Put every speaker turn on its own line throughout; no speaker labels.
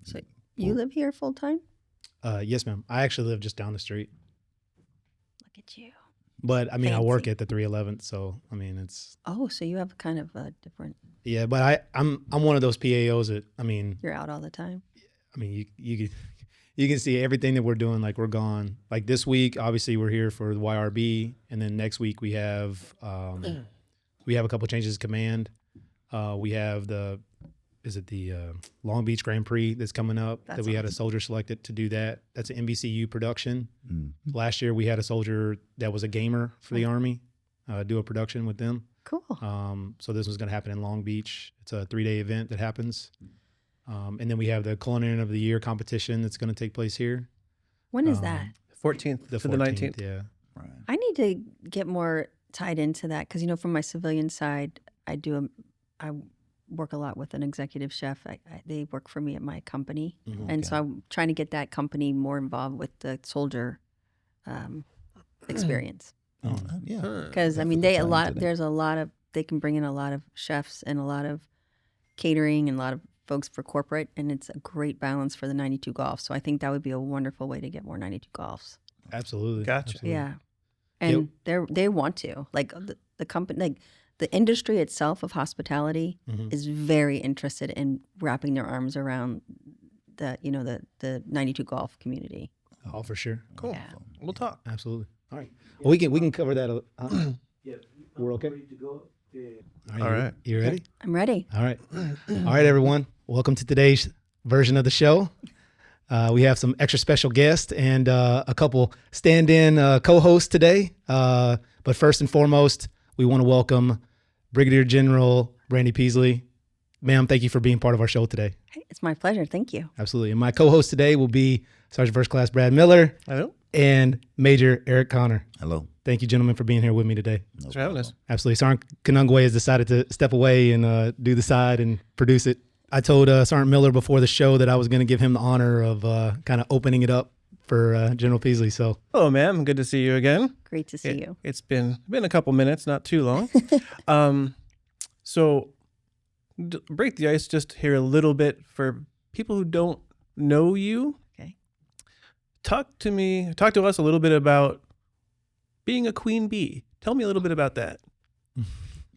So you live here full time?
Yes, ma'am. I actually live just down the street.
Look at you.
But I mean, I work
Fancy.
at the 311th, so I mean, it's
Oh, so you have kind of a different.
yeah. But I'm one of those PAOs that I mean,
You're out all the time.
you can see everything that we're doing. Like we're gone. Like this week, obviously we're here for the YRB, and then next week we have a couple changes of command. We have the Long Beach Grand Prix that's coming up.
That's
that we had a
awesome.
soldier selected to do that. That's an NBCU production. Last year we had a soldier that was a gamer for the Army do a production with them.
Cool.
So this was going to happen in Long Beach. It's a 3-day event that happens. And then we have the Culinary of the Year competition that's going to take place here.
When is that?
14th to the 19th.
Yeah.
Right.
I need to get more tied into that because, from my civilian side, I work a lot with an executive chef. They work for me at my company.
Mm-hmm.
And so I'm trying to get that company more involved with the soldier experience.
Oh, yeah.
Because, they can bring in a lot of chefs and a lot of catering and a lot of folks for corporate, and it's a great balance for the 92 golf. So I think that would be a wonderful way to get more 92 golfs.
Absolutely.
Gotcha.
Absolutely.
Yeah. And they want to. Like the company, like the industry itself of hospitality is very interested in wrapping their arms around the 92 golf community.
Oh, for sure.
Cool.
Yeah.
We'll talk.
Absolutely. All right. Well, we can cover that. We're okay.
All right.
You ready?
I'm ready.
All right. All right, everyone. Welcome to today's version of the show. We have some extra special guests and a couple stand-in co-hosts today. But first and foremost, we want to welcome Brigadier General Brandi Peasley. Ma'am, thank you for being part of our show today.
Hey, it's my pleasure. Thank you.
Absolutely. And my co-host today will be Sergeant First Class Brad Miller
Hello.
and Major Eric Connor.
Hello.
Thank you, gentlemen, for being here with me today.
Thanks for having us.
Absolutely. Sergeant Kanangwe has decided to step away and do the side and produce it. I told Sergeant Miller before the show that I was going to give him the honor of kind of opening it up for General Peasley. So,
Hello, ma'am. Good to see you again.
Great to see you.
It's been a couple minutes, not too long. So break the ice just here a little bit for people who don't know you.
Okay.
Talk to us a little bit about being a queen bee. Tell me a little bit about that.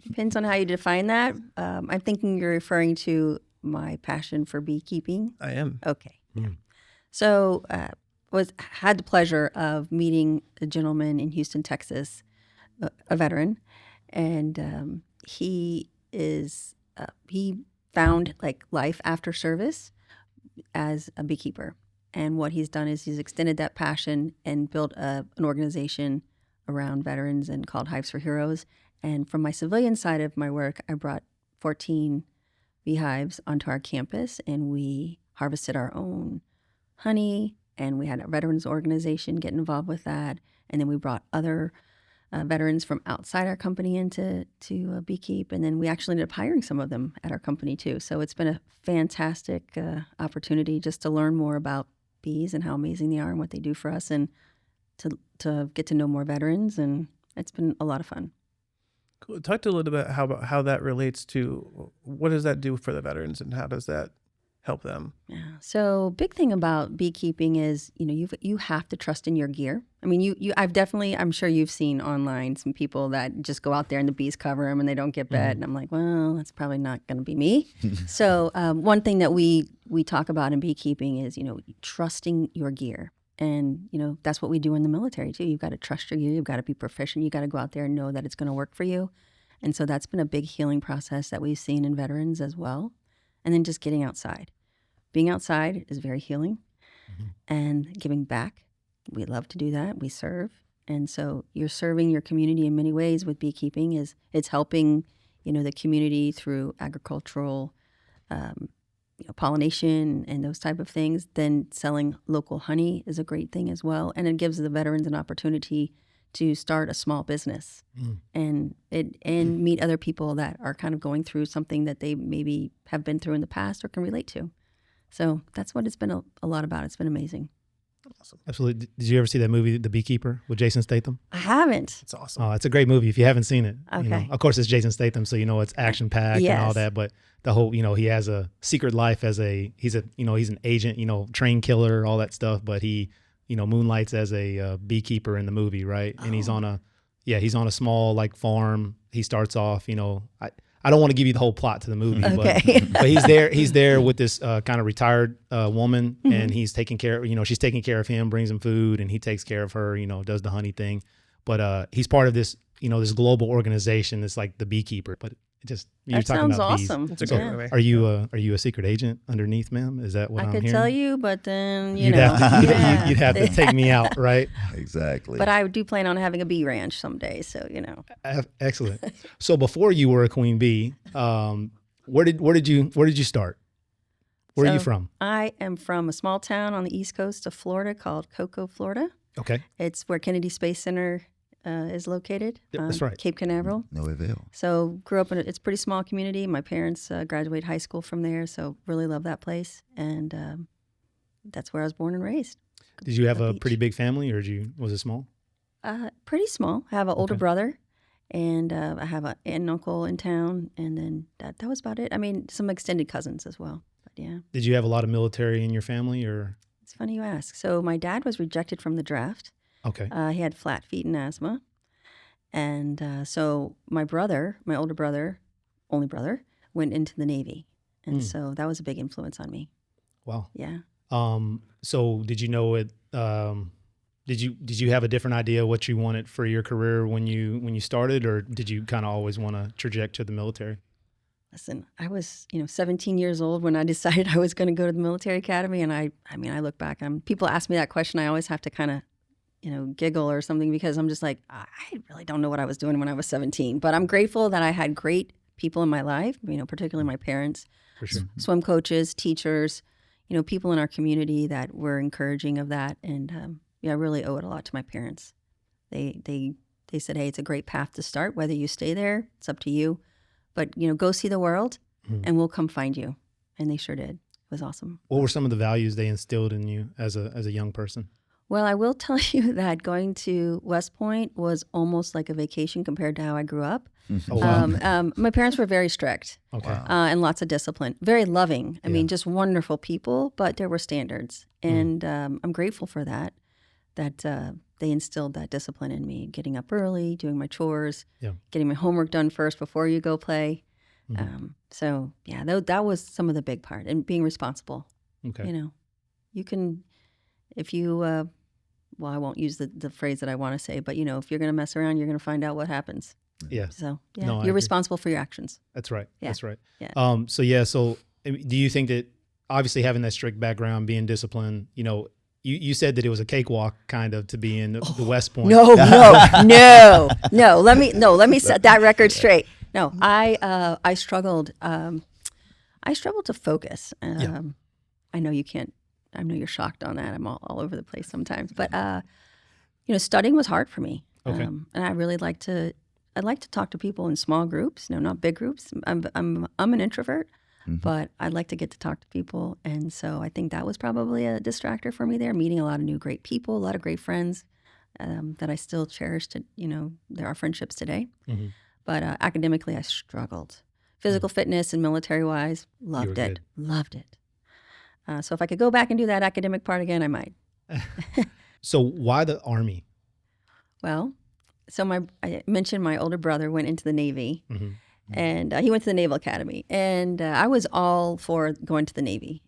Depends on how you define that. I'm thinking you're referring to my passion for beekeeping.
I am.
Okay. So had the pleasure of meeting a gentleman in Houston, Texas, a veteran, and he found like life after service as a beekeeper. And what he's done is he's extended that passion and built an organization around veterans and called Hives for Heroes. And from my civilian side of my work, I brought 14 beehives onto our campus, and we harvested our own honey, and we had a veterans organization get involved with that. And then we brought other veterans from outside our company in to beekeep, and then we actually ended up hiring some of them at our company too. So it's been a fantastic opportunity just to learn more about bees and how amazing they are and what they do for us, and to get to know more veterans, and it's been a lot of fun.
Cool. Talk to a little bit about how that relates to what does that do for the veterans and how does that help them?
Yeah. So big thing about beekeeping is, you have to trust in your gear. I mean, I'm sure you've seen online some people that just go out there and the bees cover them and they don't get bit. And I'm like, well, that's probably not going to be me. So one thing that we talk about in beekeeping is, trusting your gear. And, that's what we do in the military too. You've got to trust your gear. You've got to be proficient. You got to go out there and know that it's going to work for you. And so that's been a big healing process that we've seen in veterans as well. And then just getting outside. Being outside is very healing, and giving back. We love to do that. We serve. And so you're serving your community in many ways with beekeeping. It's helping, the community through agricultural pollination and those type of things. Then selling local honey is a great thing as well. And it gives the veterans an opportunity to start a small business and meet other people that are kind of going through something that they maybe have been through in the past or can relate to. So that's what it's been a lot about. It's been amazing.
Awesome.
Absolutely. Did you ever see that movie, The Beekeeper, with Jason Statham?
I haven't.
It's awesome.
Oh, it's a great movie if you haven't seen it. You know,
Okay.
of course, it's Jason Statham, so you know it's action packed and all
Yes.
that. But the whole, you know, he has a secret life as he's an agent, you know, train killer, all that stuff. But he, you know, moonlights as a beekeeper in the movie, right? And he's on a small like farm. He starts off, you know, I don't want to give you the whole plot to the movie,
Okay.
but he's there with this kind of retired woman, and he's taking care, you know, she's taking care of him, brings him food, and he takes care of her, you know, does the honey thing. But he's part of this, you know, this global organization that's like the Beekeeper. But it just, you're
That
talking
sounds
about
awesome.
It's a
So
great movie.
are you a secret agent underneath, ma'am? Is that what
I
I'm
could
hearing?
tell you, but then
You'd
know,
have to,
yeah.
you'd have to take me out, right?
Exactly.
But I do plan on having a bee ranch someday, so you know.
Excellent. So before you were a queen bee, where did you start? Where are you
So,
from?
I am from a small town on the east coast of Florida called Cocoa, Florida.
Okay.
It's where Kennedy Space Center is located.
Yep, that's right.
Cape Canaveral.
No avail.
So grew up in it's a pretty small community. My parents graduated high school from there, so really love that place, and that's where I was born and raised.
Did you have
The
a
beach.
pretty big family, or was it small?
Pretty small. I have an older
Okay.
brother, and I have an aunt and uncle in town, and then that was about it. I mean, some extended cousins as well. But yeah,
Did you have a lot of military in your family, or?
it's funny you ask. So my dad was rejected from the draft.
Okay.
He had flat feet and asthma. And so my brother, my older brother, only brother, went into the Navy. And so that was a big influence on me.
Wow.
Yeah.
So did you know it? Did you have a different idea what you wanted for your career when you started, or did you kind of always want to traject to the military?
Listen, I was, 17 years old when I decided I was going to go to the military academy. And I look back, people ask me that question. I always have to kind of, giggle or something because I'm just like, I really don't know what I was doing when I was 17. But I'm grateful that I had great people in my life, particularly my parents,
For sure.
swim coaches, teachers, people in our community that were encouraging of that. And I really owe it a lot to my parents. They said, hey, it's a great path to start. Whether you stay there, it's up to you. But, go see the world and we'll come find you. And they sure did. It was awesome.
What were some of the values they instilled in you as a young person?
Well, I will tell you that going to West Point was almost like a vacation compared to how I grew up.
Oh, wow.
My parents were very strict
Okay.
Wow.
and lots of discipline, very loving. I
Yeah.
mean, just wonderful people, but there were standards. And I'm grateful for that they instilled that discipline in me, getting up early, doing my chores,
Yeah.
getting my homework done first before you go play. So, yeah, that was some of the big part, and being responsible.
Okay.
You can, if you, well, I won't use the phrase that I want to say, but, if you're going to mess around, you're going to find out what happens.
Yeah.
So, yeah,
No, I
you're
agree.
responsible for your actions.
That's right.
Yeah.
That's right.
Yeah.
So do you think that obviously having that strict background, being disciplined, you said that it was a cakewalk kind of to be in the West Point.
No. Let me set that record straight. No, I struggled. I struggled to focus. I know you can't. I know you're shocked on that. I'm all over the place sometimes. But studying was hard for me.
Okay.
And I really like to. I like to talk to people in small groups. No, not big groups. I'm an introvert. But I'd like to get to talk to people. And so I think that was probably a distractor for me there, meeting a lot of new great people, a lot of great friends that I still cherish. There are friendships today.
Mm-hmm.
But academically, I struggled. Physical fitness and military-wise, loved
were
it.
good.
Loved it. So if I could go back and do that academic part again, I might.
So why the Army?
Well, I mentioned my older brother went into the Navy.
Mm-hmm.
And he went to the Naval Academy. And I was all for going to the Navy.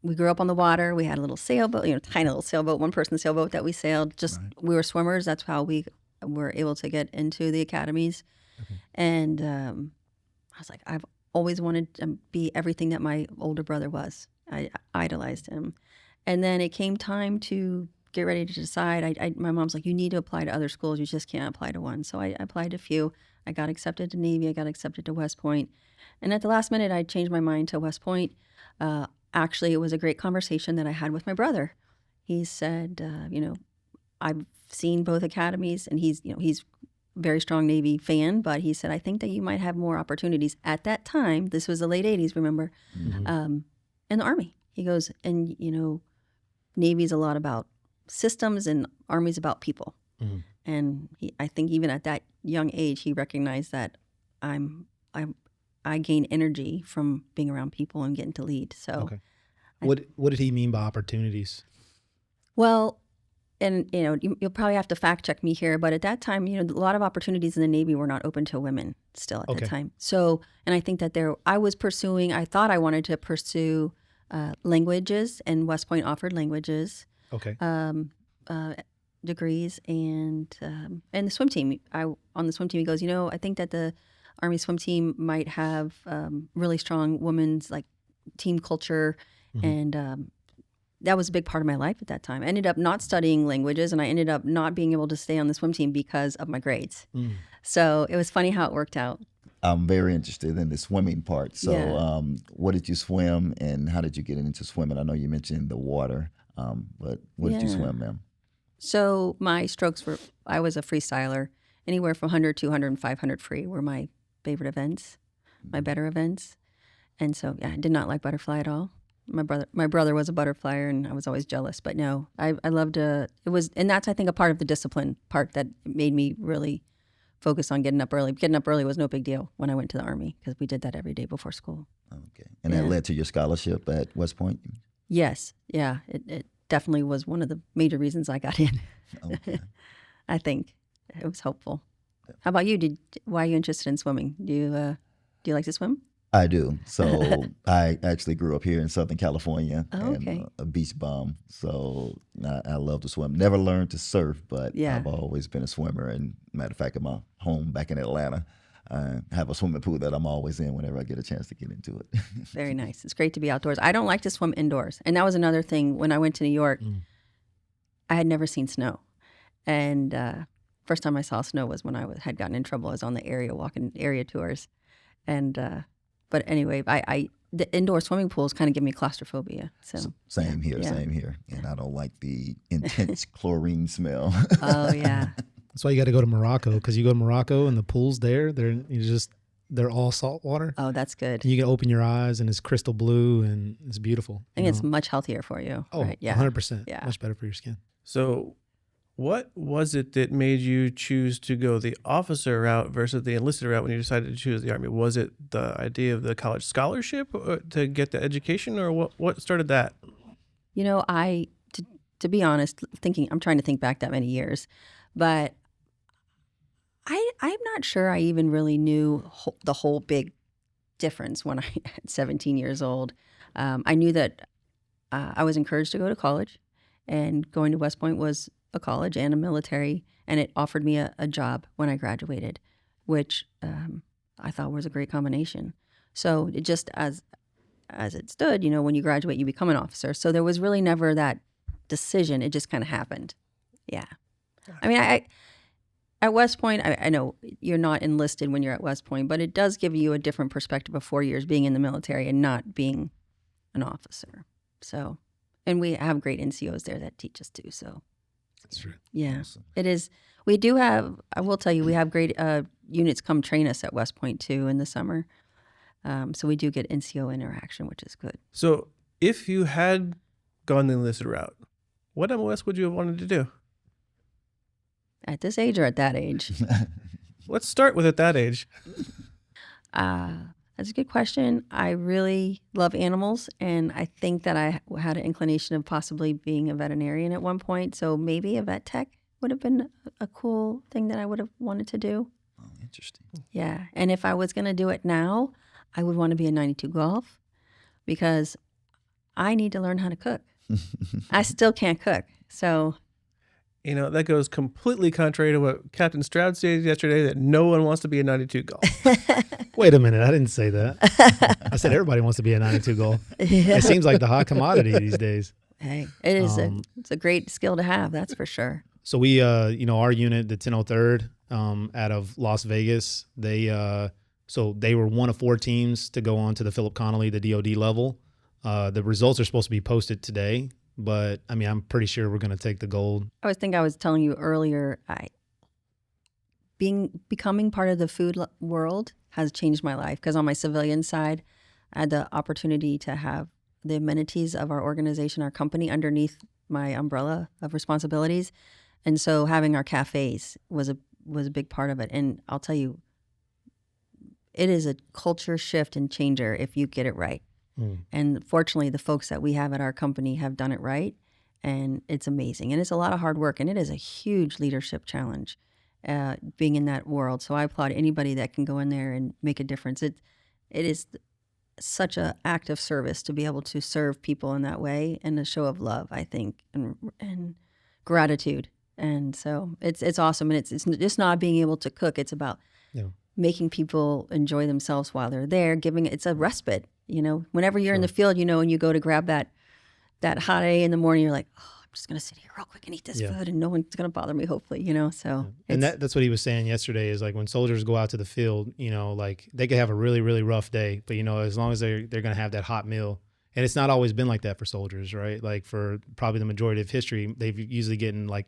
We grew up on the water. We had a little sailboat, tiny little sailboat, one-person sailboat that we sailed. We were swimmers. That's how we were able to get into the academies.
Okay.
And I was like, I've always wanted to be everything that my older brother was. I idolized him. And then it came time to get ready to decide. My mom's like, you need to apply to other schools. You just can't apply to one. So I applied to a few. I got accepted to Navy. I got accepted to West Point. And at the last minute, I changed my mind to West Point. Actually, it was a great conversation that I had with my brother. He said, I've seen both academies, and he's a very strong Navy fan, but he said, I think that you might have more opportunities at that time. This was the late 80s, remember, in the Army. He goes, and, Navy's a lot about systems and Army's about people.
Mhm.
And I think even at that young age, he recognized that I gain energy from being around people and getting to lead. So,
Okay. What did he mean by opportunities?
well, and you'll probably have to fact check me here, but at that time, a lot of opportunities in the Navy were not open to women still at
Okay.
that time. So, and I think that I thought I wanted to pursue languages, and West Point offered languages.
Okay.
Degrees and the swim team. On the swim team, he goes, I think that the Army swim team might have really strong women's like team culture, and that was a big part of my life at that time. I ended up not studying languages, and I ended up not being able to stay on the swim team because of my grades. So it was funny how it worked out.
I'm very interested in the swimming part. So
Yeah.
what did you swim and how did you get into swimming? I know you mentioned the water, but what did you
Yeah.
swim, ma'am?
So my strokes I was a freestyler. Anywhere from 100, 200, and 500 free were my favorite events, my better events. And so, yeah, I did not like butterfly at all. My brother was a butterflyer, and I was always jealous. But no, I loved it was, and that's I think a part of the discipline part that made me really focus on getting up early. Getting up early was no big deal when I went to the Army because we did that every day before school.
Okay. And that led to your scholarship at West Point?
Yes, yeah, it definitely was one of the major reasons I got in.
Okay.
I think it was helpful. How about you? Why are you interested in swimming? Do you like to swim?
I do. So I actually grew up here in Southern California
Oh,
and
okay.
a beach bum. So I love to swim. Never learned to surf, but
Yeah.
I've always been a swimmer. And matter of fact, at my home back in Atlanta, I have a swimming pool that I'm always in whenever I get a chance to get into it.
Very nice. It's great to be outdoors. I don't like to swim indoors. And that was another thing when I went to New York. I had never seen snow. And first time I saw snow was when I had gotten in trouble. I was on the walking area tours. And but anyway, the indoor swimming pools kind of give me claustrophobia. So
Same here,
yeah.
same here. And I don't like the intense chlorine smell.
Oh yeah.
That's why you got to go to Morocco, because you go to Morocco and the pools there, they're all salt water.
Oh, that's good.
And you can open your eyes and it's crystal blue and it's beautiful.
I think it's much healthier for you.
Oh,
right? Yeah.
100%.
Yeah.
Much better for your skin.
So, what was it that made you choose to go the officer route versus the enlisted route when you decided to choose the Army? Was it the idea of the college scholarship to get the education, or what started that?
To be honest, I'm trying to think back that many years, but I'm not sure I even really knew the whole big difference when I at 17 years old. I knew that I was encouraged to go to college, and going to West Point was a college and a military, and it offered me a job when I graduated, which I thought was a great combination. So it just as it stood, when you graduate, you become an officer. So there was really never that decision. It just kind of happened. Yeah. I mean, at West Point, I know you're not enlisted when you're at West Point, but it does give you a different perspective of 4 years being in the military and not being an officer. So, and we have great NCOs there that teach us too. So,
That's true.
yeah,
Awesome.
it is. We do have, I will tell you, we have great units come train us at West Point too in the summer. So we do get NCO interaction, which is good.
So, if you had gone the enlisted route, what MOS would you have wanted to do?
At this age or at that age?
Let's start with at that age.
That's a good question. I really love animals, and I think that I had an inclination of possibly being a veterinarian at one point. So maybe a vet tech would have been a cool thing that I would have wanted to do.
Oh, interesting.
Yeah. And if I was going to do it now, I would want to be a 92 Golf because I need to learn how to cook. I still can't cook. So
That goes completely contrary to what Captain Stroud said yesterday, that no one wants to be a 92 Golf.
Wait a minute. I didn't say that. I said everybody wants to be a 92 Golf. It seems like the hot commodity these days.
hey, it is it's a great skill to have. That's for sure.
So we, our unit, the 1003rd, out of Las Vegas, they were one of 4 teams to go on to the Philip Connolly, the DOD level. The results are supposed to be posted today, but I mean, I'm pretty sure we're going to take the gold.
I was telling you earlier, becoming part of the food world has changed my life because on my civilian side, I had the opportunity to have the amenities of our organization, our company underneath my umbrella of responsibilities. And so having our cafes was a big part of it. And I'll tell you, it is a culture shift and changer if you get it right. And fortunately, the folks that we have at our company have done it right. And it's amazing. And it's a lot of hard work. And it is a huge leadership challenge being in that world. So I applaud anybody that can go in there and make a difference. It is such an act of service to be able to serve people in that way, and a show of love, I think, and gratitude. And so it's awesome. And it's just not being able to cook. It's about making people enjoy themselves while they're there, it's a respite. Whenever you're in the field, and you go to grab that hot A in the morning, you're like, oh, I'm just going to sit here real quick and eat this food, and no one's going to bother me, hopefully, so.
And that's what he was saying yesterday is like when soldiers go out to the field, like they could have a really, really rough day, but as long as they're going to have that hot meal. And it's not always been like that for soldiers, right? Like for probably the majority of history, they've usually getting like,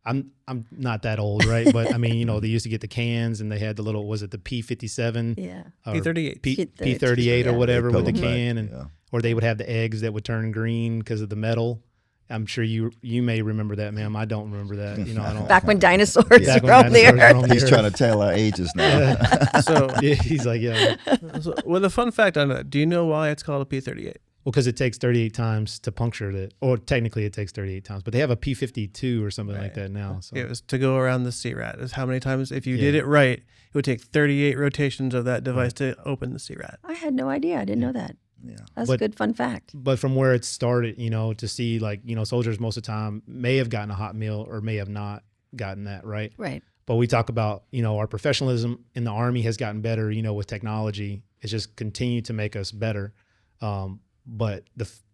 I'm not that old, right? But I mean, they used to get the cans, and they had the little, was it the P57?
Yeah.
P38.
P38 or whatever with the can,
and
or they would have the eggs that would turn green because of the metal. I'm sure you may remember that, ma'am. I don't remember that. I don't.
Back when dinosaurs roamed the earth.
He's trying to tell our ages now.
So
he's like, yeah.
So, well, the fun fact on that, do you know why it's called a P38?
Well, because it takes 38 times to puncture it, or technically it takes 38 times, but they have a P52 or something like that now. So
it was to go around the CRAT. Is how many times, if you did it right, it would take 38 rotations of that device to open the CRAT.
I had no idea. I didn't know that.
Yeah.
That's a good fun fact.
But from where it started, to see like, soldiers most of the time may have gotten a hot meal or may have not gotten that, right?
Right.
But we talk about, our professionalism in the Army has gotten better, with technology. It's just continued to make us better. But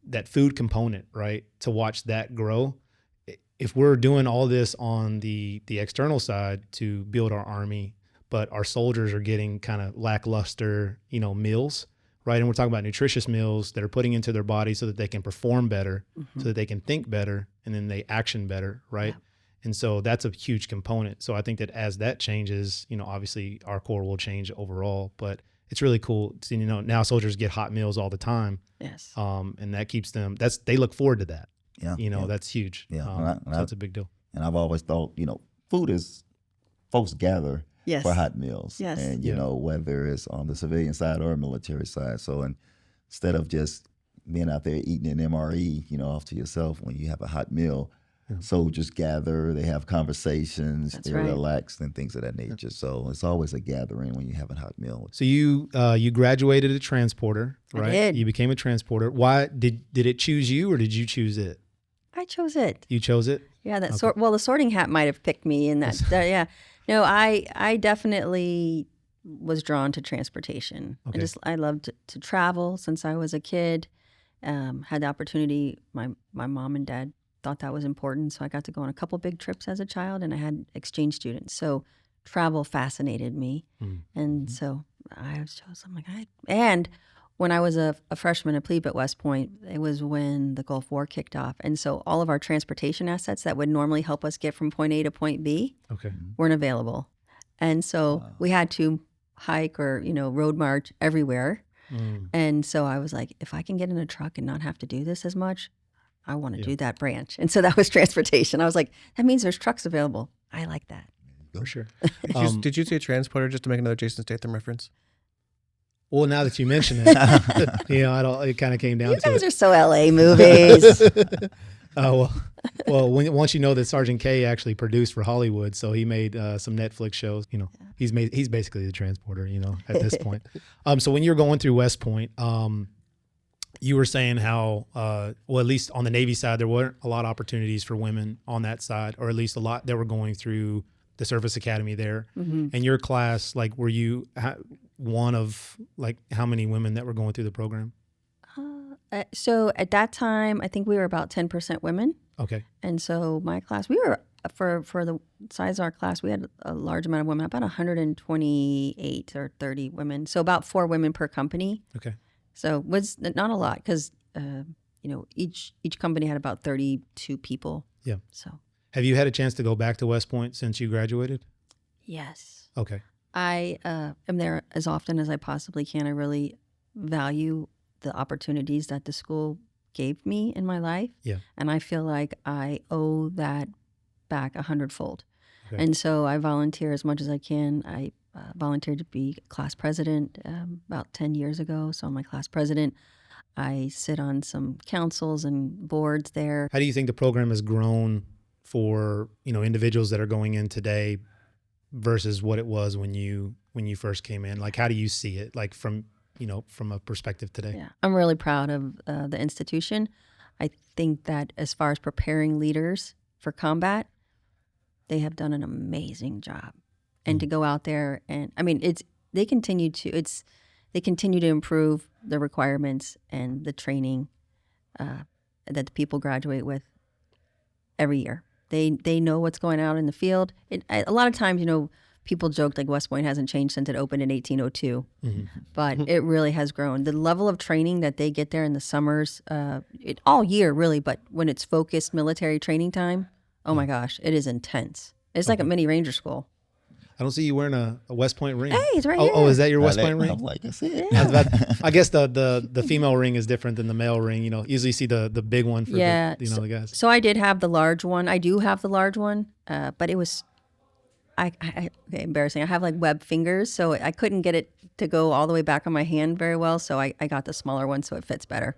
that food component, right, to watch that grow, if we're doing all this on the external side to build our Army, but our soldiers are getting kind of lackluster, meals, right? And we're talking about nutritious meals that are putting into their body so that they can perform better, so that they can think better, and then they action better, right? Yeah. And so that's a huge component. So I think that as that changes, obviously our Corps will change overall, but it's really cool. To, now soldiers get hot meals all the time.
Yes.
And that keeps them, they look forward to that.
Yeah.
That's huge.
Yeah.
So that's a big deal.
And I've always thought, food is, folks gather for hot meals.
Yes.
And, whether it's on the civilian side or military side. So instead of just being out there eating an MRE, off to yourself, when you have a hot meal, soldiers gather, they have conversations, they're relaxed and things of that nature. So it's always a gathering when you have a hot meal.
So you graduated a transporter, right?
I did.
You became a transporter. Why did it choose you, or did you choose it?
I chose it.
You chose it?
Yeah, the sorting hat might have picked me in that. Yeah. No, I definitely was drawn to transportation.
Okay.
I loved to travel since I was a kid. Had the opportunity, my mom and dad thought that was important. So I got to go on a couple big trips as a child, and I had exchange students. So travel fascinated me. And so I chose, and when I was a freshman at plebe at West Point, it was when the Gulf War kicked off. And so all of our transportation assets that would normally help us get from point A to point B weren't available. And so we had to hike or, road march everywhere. And so I was like, if I can get in a truck and not have to do this as much, I want to do that branch. And so that was transportation. I was like, that means there's trucks available. I like that.
For sure.
Did you say transporter just to make another Jason Statham reference?
Well, now that you mention it, it kind of came down to it.
You guys are so LA movies.
Well, once you know that Sergeant K actually produced for Hollywood, so he made some Netflix shows. He's basically the transporter. At this point. So when you're going through West Point, you were saying how, at least on the Navy side, there weren't a lot of opportunities for women on that side, or at least a lot that were going through the Service Academy there. And your class, were you one of how many women that were going through the program?
So at that time, I think we were about 10% women.
Okay.
And so my class, we were, for the size of our class, we had a large amount of women, about 128 or 30 women. So about 4 women per company.
Okay.
So it was not a lot because, each company had about 32 people.
Yeah.
So.
Have you had a chance to go back to West Point since you graduated?
Yes.
Okay.
I am there as often as I possibly can. I really value the opportunities that the school gave me in my life.
Yeah.
And I feel like I owe that back 100-fold.
Okay.
And so I volunteer as much as I can. I volunteered to be class president about 10 years ago. So I'm my class president. I sit on some councils and boards there.
How do you think the program has grown for, individuals that are going in today versus what it was when you first came in? Like, how do you see it? Like from a perspective today?
Yeah, I'm really proud of the institution. I think that as far as preparing leaders for combat, they have done an amazing job. And to go out there and, they continue to improve the requirements and the training that the people graduate with every year. They know what's going on in the field. A lot of times, people joke like West Point hasn't changed since it opened in 1802, but it really has grown. The level of training that they get there in the summers, all year really, but when it's focused military training time, oh my gosh, it is intense. It's like a mini Ranger school.
I don't see you wearing a West Point ring.
Hey, it's right here.
Oh, is that your West Point ring?
I'm like, that's it.
Yeah.
I guess the female ring is different than the male ring. Usually you see the big one for the guys.
So I did have the large one. I do have the large one, but it was, okay, embarrassing. I have like web fingers, so I couldn't get it to go all the way back on my hand very well. So I got the smaller one, so it fits better.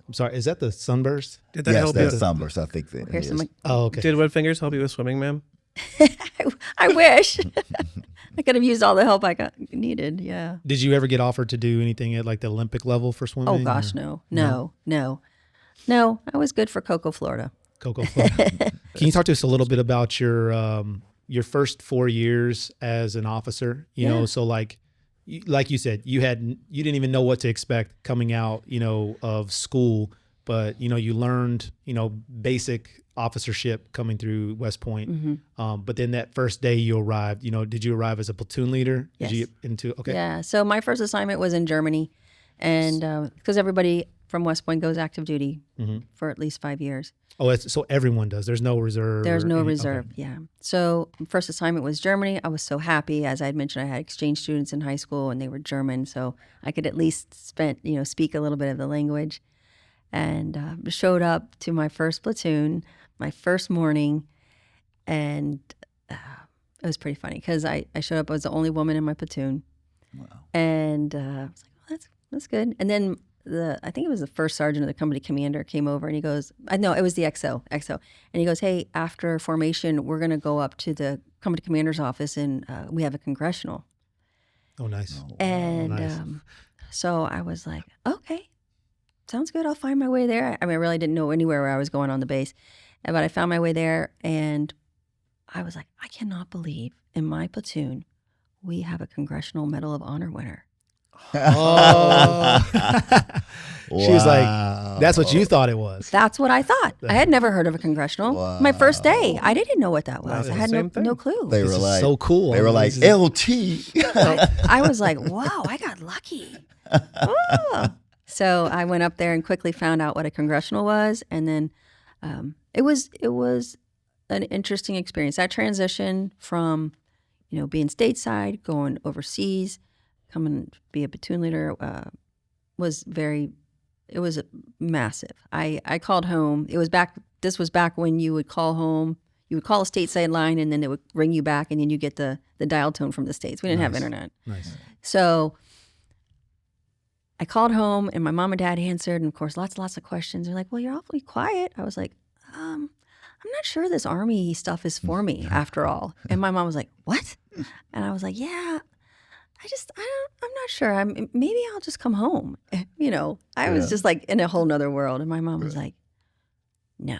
I'm sorry, is that the sunburst?
Did that
Yes,
help
that's
you?
sunburst. I think that
Here's
is.
some.
Oh, okay.
Did wet fingers help you with swimming, ma'am?
I wish I could have used all the help I needed. Yeah.
Did you ever get offered to do anything at like the Olympic level for swimming?
Oh gosh, no. I was good for Cocoa, Florida.
Cocoa. Can you talk to us a little bit about your first 4 years as an officer? So like you said, you didn't even know what to expect coming out, of school, but you learned, basic officership coming through West Point.
Mm-hmm.
But then that first day you arrived, did you arrive as a platoon leader?
Yes.
Did you get into okay?
Yeah. So my first assignment was in Germany, and because everybody from West Point goes active duty for at least 5 years.
Oh, so everyone does. There's no reserve.
There's no
okay.
reserve. Yeah. So first assignment was Germany. I was so happy. As I had mentioned, I had exchange students in high school, and they were German, so I could at least speak a little bit of the language. And showed up to my first platoon, my first morning, and it was pretty funny because I showed up. I was the only woman in my platoon.
Wow.
And I was like, well, that's good. And then I think it was the first sergeant of the company commander came over, and he goes, no, it was the XO. And he goes, hey, after formation, we're going to go up to the company commander's office, and we have a congressional.
Oh, nice.
And
nice.
So I was like, okay, sounds good. I'll find my way there. I really didn't know anywhere where I was going on the base, but I found my way there, and I was like, I cannot believe in my platoon we have a Congressional Medal of Honor winner.
Oh. She was like, that's what you thought it was.
That's what I thought. I had never heard of a congressional.
Wow.
My first day, I didn't know what that was.
That's
I
the
had
same thing.
no clue.
They
This
were
is
like,
so cool.
They were like,
This is-
LT.
I was like, wow, I got lucky. Oh. So I went up there and quickly found out what a congressional was, and then it was an interesting experience. That transition from being stateside, going overseas, coming to be a platoon leader was massive. I called home. This was back when you would call home. You would call a stateside line, and then it would ring you back, and then you get the dial tone from the States. We didn't have internet.
Nice.
So I called home, and my mom and dad answered, and of course, lots of questions. They're like, well, you're awfully quiet. I was like, I'm not sure this Army stuff is for me after all. And my mom was like, what? And I was like, yeah, I'm not sure. Maybe I'll just come home. I was just like in a whole nother world. And my mom was like, no.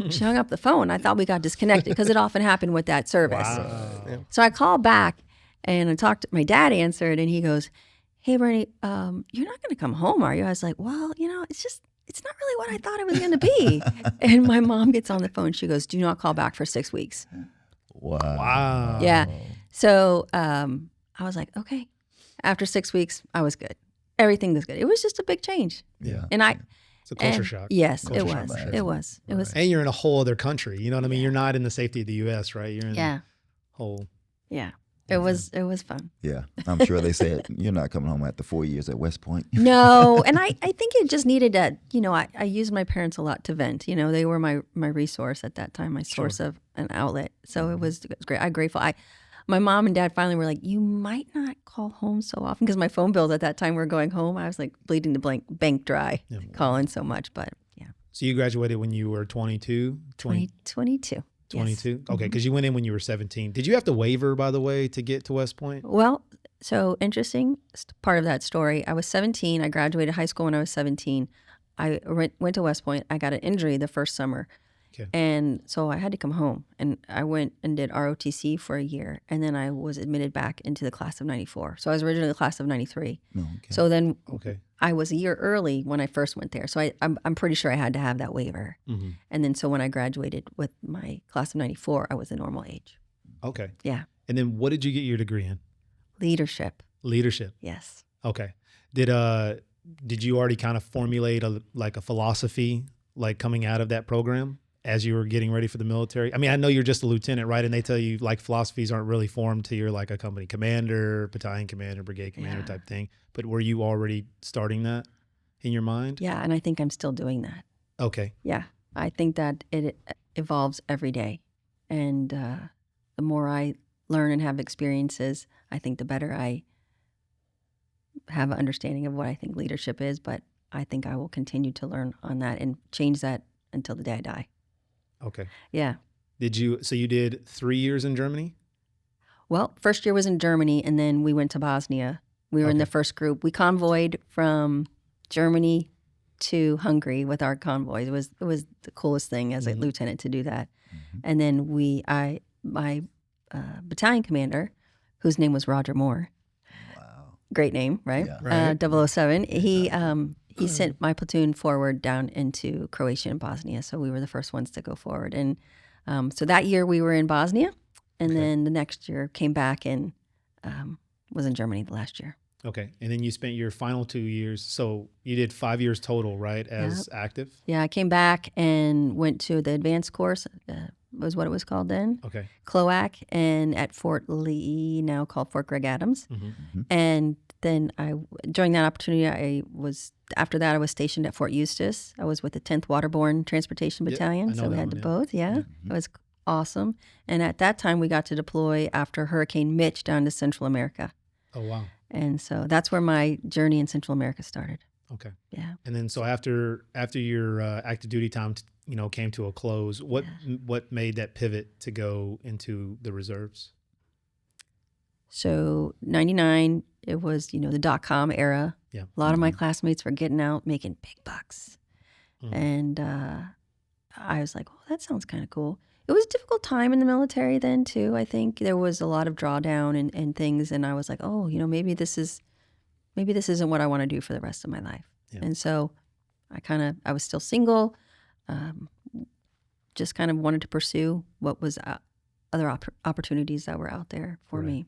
She hung up the phone. I thought we got disconnected because it often happened with that service.
Wow.
So I called back and I talked. My dad answered, and he goes, hey, Brandi, you're not going to come home, are you? I was like, well, it's not really what I thought it was going to be. And my mom gets on the phone. She goes, do not call back for 6 weeks.
Wow.
Yeah. So I was like, okay. After 6 weeks, I was good. Everything was good. It was just a big change.
Yeah.
And
It's a culture shock.
Yes,
Culture
it
shock,
was.
for sure.
It was. It was.
And you're in a whole other country. You know what I mean? You're not in the safety of the U.S., right? You're in
Yeah.
the whole.
Yeah. It was fun.
Yeah, I'm sure they said you're not coming home after 4 years at West Point.
No, and I think it just needed that. I used my parents a lot to vent. They were my resource at that time, my source of an outlet. So it was great. I'm grateful. My mom and dad finally were like, you might not call home so often, because my phone bills at that time were going home. I was like bleeding the bank dry, calling so much. But yeah.
So you graduated when you were 22?
22.
22?
Yes.
Okay, because you went in when you were 17. Did you have to waiver, by the way, to get to West Point?
Well, so interesting part of that story. I was 17. I graduated high school when I was 17. I went to West Point. I got an injury the first summer.
Okay.
And so I had to come home. And I went and did ROTC for a year. And then I was admitted back into the class of 94. So I was originally the class of 93.
No, okay.
So then
Okay.
I was a year early when I first went there. So I'm pretty sure I had to have that waiver.
Mm-hmm.
And then so when I graduated with my class of 94, I was the normal age.
Okay.
Yeah.
And then what did you get your degree in?
Leadership.
Leadership.
Yes.
Okay. Did you already kind of formulate a philosophy like coming out of that program as you were getting ready for the military? I mean, I know you're just a lieutenant, right? And they tell you like philosophies aren't really formed till you're like a company commander, battalion commander, brigade commander type thing. But were you already starting that in your mind?
Yeah. And I think I'm still doing that.
Okay.
Yeah. I think that it evolves every day. And the more I learn and have experiences, I think the better I have an understanding of what I think leadership is. But I think I will continue to learn on that and change that until the day I die.
Okay.
Yeah.
So you did 3 years in Germany?
Well, first year was in Germany, and then we went to Bosnia. We were in the first group. We convoyed from Germany to Hungary with our convoys. It was the coolest thing as a lieutenant to do that. Mm-hmm. And then my battalion commander, whose name was Roger Moore. Wow. Great name, right?
Yeah. Right.
007. He sent my platoon forward down into Croatia and Bosnia. So we were the first ones to go forward. And so that year we were in Bosnia. And then the next year came back and was in Germany the last year.
Okay. And then you spent your final 2 years. So you did 5 years total, right, as active?
Yeah, I came back and went to the advanced course, was what it was called then.
Okay.
CLOAC, and at Fort Lee, now called Fort Greg Adams. Mm-hmm. Mm-hmm. And then during that opportunity, after that, I was stationed at Fort Eustis. I was with the 10th Waterborne Transportation Battalion. So we had both. Yeah. Mm-hmm. It was awesome. And at that time, we got to deploy after Hurricane Mitch down to Central America.
Oh, wow.
And so that's where my journey in Central America started.
Okay.
Yeah.
And then so after your active duty time, came to a close, what made that pivot to go into the reserves?
So 99, it was, the .com era.
Yeah.
A lot of my classmates were getting out making big bucks. Mm-hmm. And I was like, oh, that sounds kind of cool. It was a difficult time in the military then too. I think there was a lot of drawdown and things, and I was like, oh, maybe this isn't what I want to do for the rest of my life. Yeah. And so I was still single, just kind of wanted to pursue what was other opportunities that were out there for me.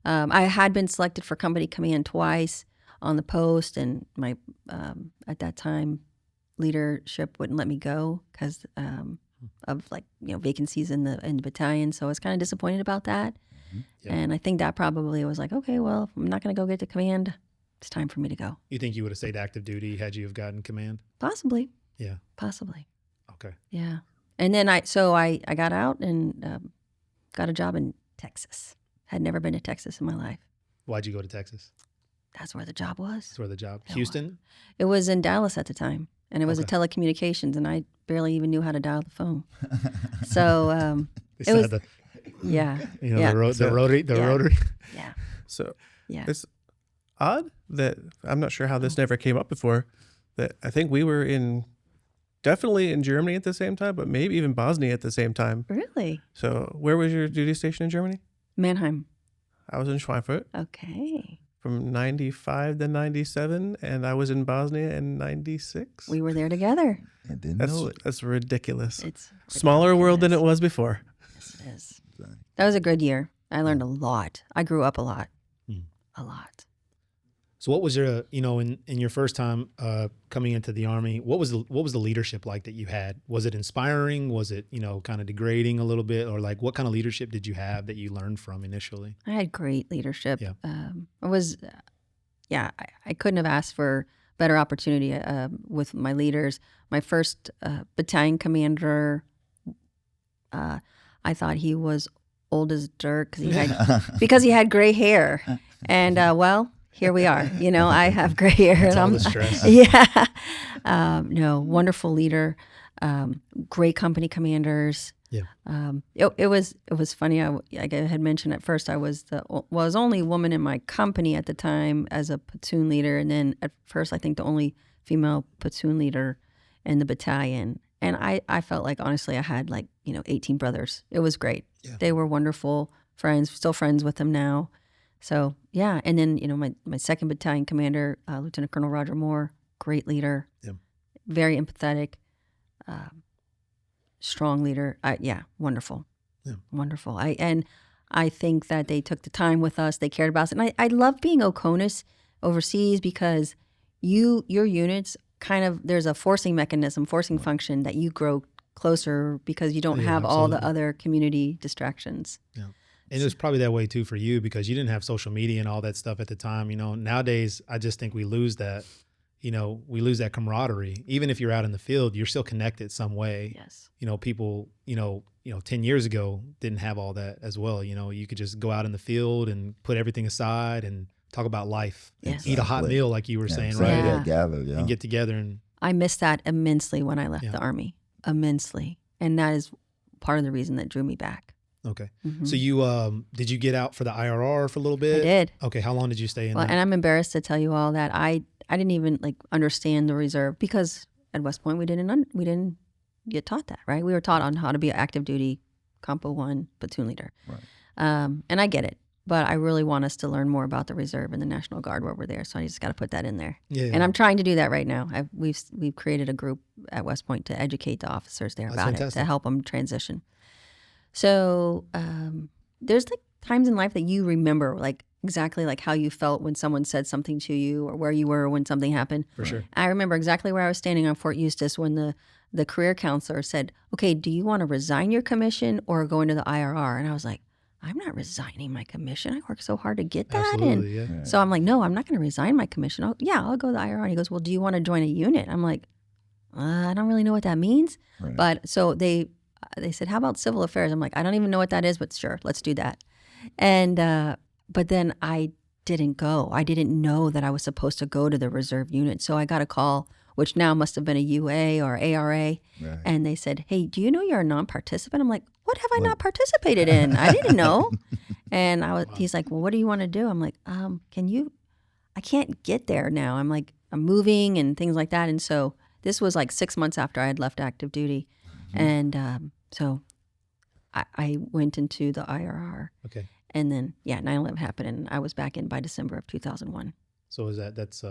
I had been selected for company command twice on the post, and my at that time leadership wouldn't let me go because of vacancies in the battalion. So I was kind of disappointed about that. Mm-hmm. Yep. And I think that probably was like, okay, well, if I'm not going to go get to command, it's time for me to go.
You think you would have stayed active duty had you have gotten command?
Possibly.
Yeah.
Possibly.
Okay.
Yeah. And then I got out and got a job in Texas. Had never been to Texas in my life.
Why'd you go to Texas?
That's where the job was.
That's where the job. Houston?
It was in Dallas at the time. And it was a telecommunications, and I barely even knew how to dial the phone. So it was,
the rotary.
Yeah.
So it's odd that I'm not sure how this never came up before. That I think we were definitely in Germany at the same time, but maybe even Bosnia at the same time.
Really?
So where was your duty station in Germany?
Mannheim.
I was in Schweinfurt.
Okay.
From 95 to 97, and I was in Bosnia in 96.
We were there together.
I didn't know it.
That's ridiculous.
It's
smaller world than it was before.
Yes, it is. That was a good year. I learned a lot. I grew up a lot. A lot.
So what was your, in your first time coming into the Army, what was the leadership like that you had? Was it inspiring? Was it, kind of degrading a little bit? Or like what kind of leadership did you have that you learned from initially?
I had great leadership.
Yeah.
I couldn't have asked for better opportunity with my leaders. My first battalion commander, I thought he was old as dirt because he had gray hair. And here we are. I have gray hair.
That's
and
all
I'm
the stress.
Yeah. No, wonderful leader. Great company commanders.
Yeah.
It was funny. I had mentioned at first I was only woman in my company at the time as a platoon leader, and then at first I think the only female platoon leader in the battalion. And I felt like honestly I had 18 brothers. It was great.
Yeah.
They were wonderful friends. Still friends with them now. So yeah. And then my second battalion commander, Lieutenant Colonel Roger Moore, great leader.
Yeah.
Very empathetic. Strong leader. Wonderful.
Yeah.
Wonderful. I think that they took the time with us. They cared about us. And I love being OCONUS overseas because your units kind of, there's a forcing function that you grow closer because you don't have all the other community distractions.
Yeah. And it was probably that way too for you because you didn't have social media and all that stuff at the time. Nowadays, I just think we lose that. We lose that camaraderie. Even if you're out in the field, you're still connected some way.
Yes.
People, 10 years ago didn't have all that as well. You could just go out in the field and put everything aside and talk about life.
Yes.
Eat a hot meal like you were saying, right?
Yeah.
Gather,
And get together. And
I missed that immensely when I left the Army. Immensely. And that is part of the reason that drew me back.
okay.
Mm-hmm.
So you, did you get out for the IRR for a little bit?
I did.
Okay. How long did you stay in
Well,
that?
and I'm embarrassed to tell you all that I didn't even understand the reserve because at West Point we didn't get taught that, right? We were taught on how to be an active duty Compo 1 platoon leader.
Right.
And I get it, but I really want us to learn more about the reserve and the National Guard while we're there. So I just got to put that in there.
Yeah.
And I'm trying to do that right now. We've created a group at West Point to educate the officers there about it, to help them transition. So there's times in life that you remember exactly how you felt when someone said something to you or where you were when something happened.
For sure.
I remember exactly where I was standing on Fort Eustis when the career counselor said, okay, do you want to resign your commission or go into the IRR? And I was like, I'm not resigning my commission. I worked so hard to get that.
Absolutely,
and
yeah.
so I'm like, no, I'm not going to resign my commission. I'll go to the IRR. And he goes, well, do you want to join a unit? I'm like, I don't really know what that means.
Right.
But so they said, how about civil affairs? I'm like, I don't even know what that is, but sure, let's do that. And but then I didn't go. I didn't know that I was supposed to go to the reserve unit. So I got a call, which now must have been a UA or ARA.
Right.
And they said, hey, do you know you're a non-participant? I'm like, what have I not participated in? I didn't know. And he's like, well, what do you want to do? I'm like, I can't get there now. I'm like, I'm moving and things like that. And so this was 6 months after I had left active duty. Mm-hmm. And so I went into the IRR.
Okay.
And then, 9/11 happened, and I was back in by December of 2001.
So that's